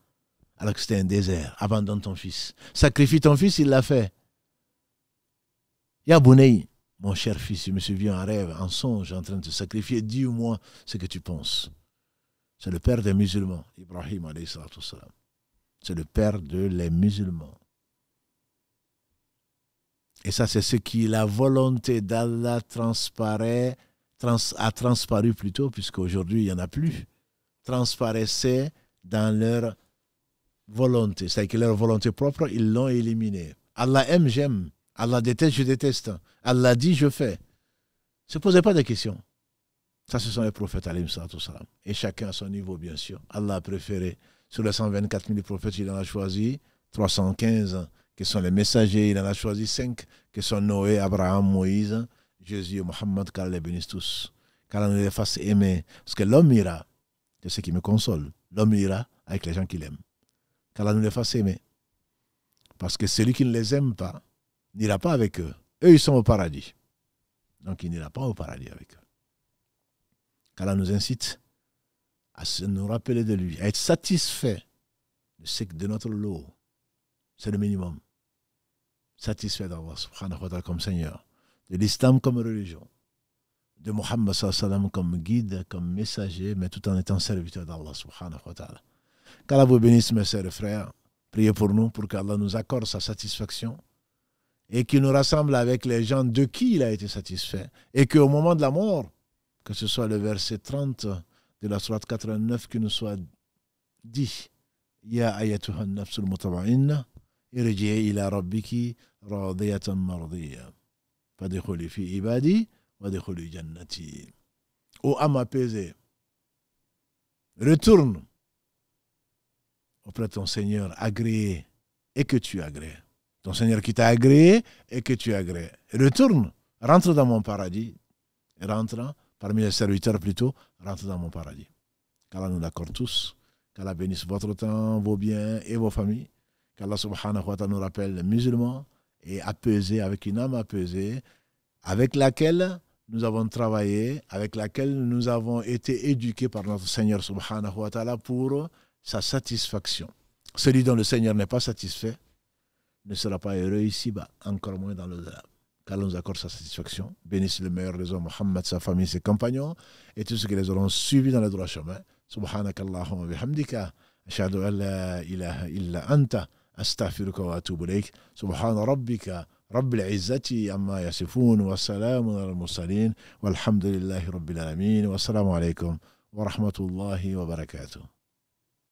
Alors que c'était un désert. Abandonne ton fils. Sacrifie ton fils, il l'a fait. Ya Bounei, mon cher fils, je me suis vu en rêve, en songe, en train de te sacrifier. Dis-moi ce que tu penses. C'est le père des musulmans, Ibrahim alayhi salatu wassalam. C'est le père de les musulmans. Et ça, c'est ce qui, la volonté d'Allah a transparu plutôt, puisqu'aujourd'hui, il n'y en a plus. Transparaissait dans leur volonté. C'est-à-dire que leur volonté propre, ils l'ont éliminée. Allah aime, j'aime. Allah déteste, je déteste. Allah dit, je fais. Ne se posez pas de questions. Ça, ce sont les prophètes, alayhi salatu salam. Et chacun à son niveau, bien sûr. Allah a préféré, sur les 124 000 prophètes, il en a choisi 315 qui sont les messagers. Il en a choisi 5 qui sont Noé, Abraham, Moïse, Jésus, Mohammed, qu'Allah les bénisse tous. Qu'Allah nous les fasse aimer. Parce que l'homme ira, c'est ce qui me console, l'homme ira avec les gens qu'il aime. Qu'Allah nous les fasse aimer. Parce que celui qui ne les aime pas n'ira pas avec eux. Eux, ils sont au paradis. Donc, il n'ira pas au paradis avec eux. Qu'Allah nous incite à nous rappeler de lui, à être satisfait de notre lot. C'est le minimum. Satisfait d'Allah subhanahu wa ta'ala comme Seigneur, de l'islam comme religion, de Muhammad sallallahu alayhi wa sallam comme guide, comme messager, mais tout en étant serviteur d'Allah subhanahu wa ta'ala. Qu'Allah vous bénisse, mes sœurs et frères. Priez pour nous, pour qu'Allah nous accorde sa satisfaction et qu'il nous rassemble avec les gens de qui il a été satisfait. Et qu'au moment de la mort, que ce soit le verset 30 de la sourate 89 qui nous soit dit, Ya ayatuha nafsul mutaba'inna, irji'i ila rabbiki radiyatan mardiya. Fadkhuli fi ibadi, wadkhuli jannati. Ô âme apaisée, retourne auprès de ton Seigneur agréé et que tu agrées. Ton Seigneur qui t'a agréé et que tu agrées. Retourne, rentre dans mon paradis. Rentre, parmi les serviteurs plutôt, rentre dans mon paradis. Qu'Allah nous l'accorde tous. Qu'Allah bénisse votre temps, vos biens et vos familles. Qu'Allah subhanahu wa ta'ala nous rappelle les musulmans et apaisés, avec une âme apaisée, avec laquelle nous avons travaillé, avec laquelle nous avons été éduqués par notre Seigneur subhanahu wa ta'ala pour sa satisfaction. Celui dont le Seigneur n'est pas satisfait ne sera pas heureux ici-bas, encore moins dans l'au-delà. Qu'Allah nous accorde sa satisfaction. Bénisse le meilleur des hommes, Mohammed, sa famille, ses compagnons, et tous ceux qui les auront suivis dans le droit chemin. Subhanakallahumma bihamdika, ashhadu an la ilaha illa anta, astaghfiruka wa atubu ilayk. Subhana rabbika, rabbil izzati amma yasifun, wa salamun ala al-mursalin, walhamdulillahi rabbil alamin, wa assalamu alaykum wa rahmatullahi wa barakatuh.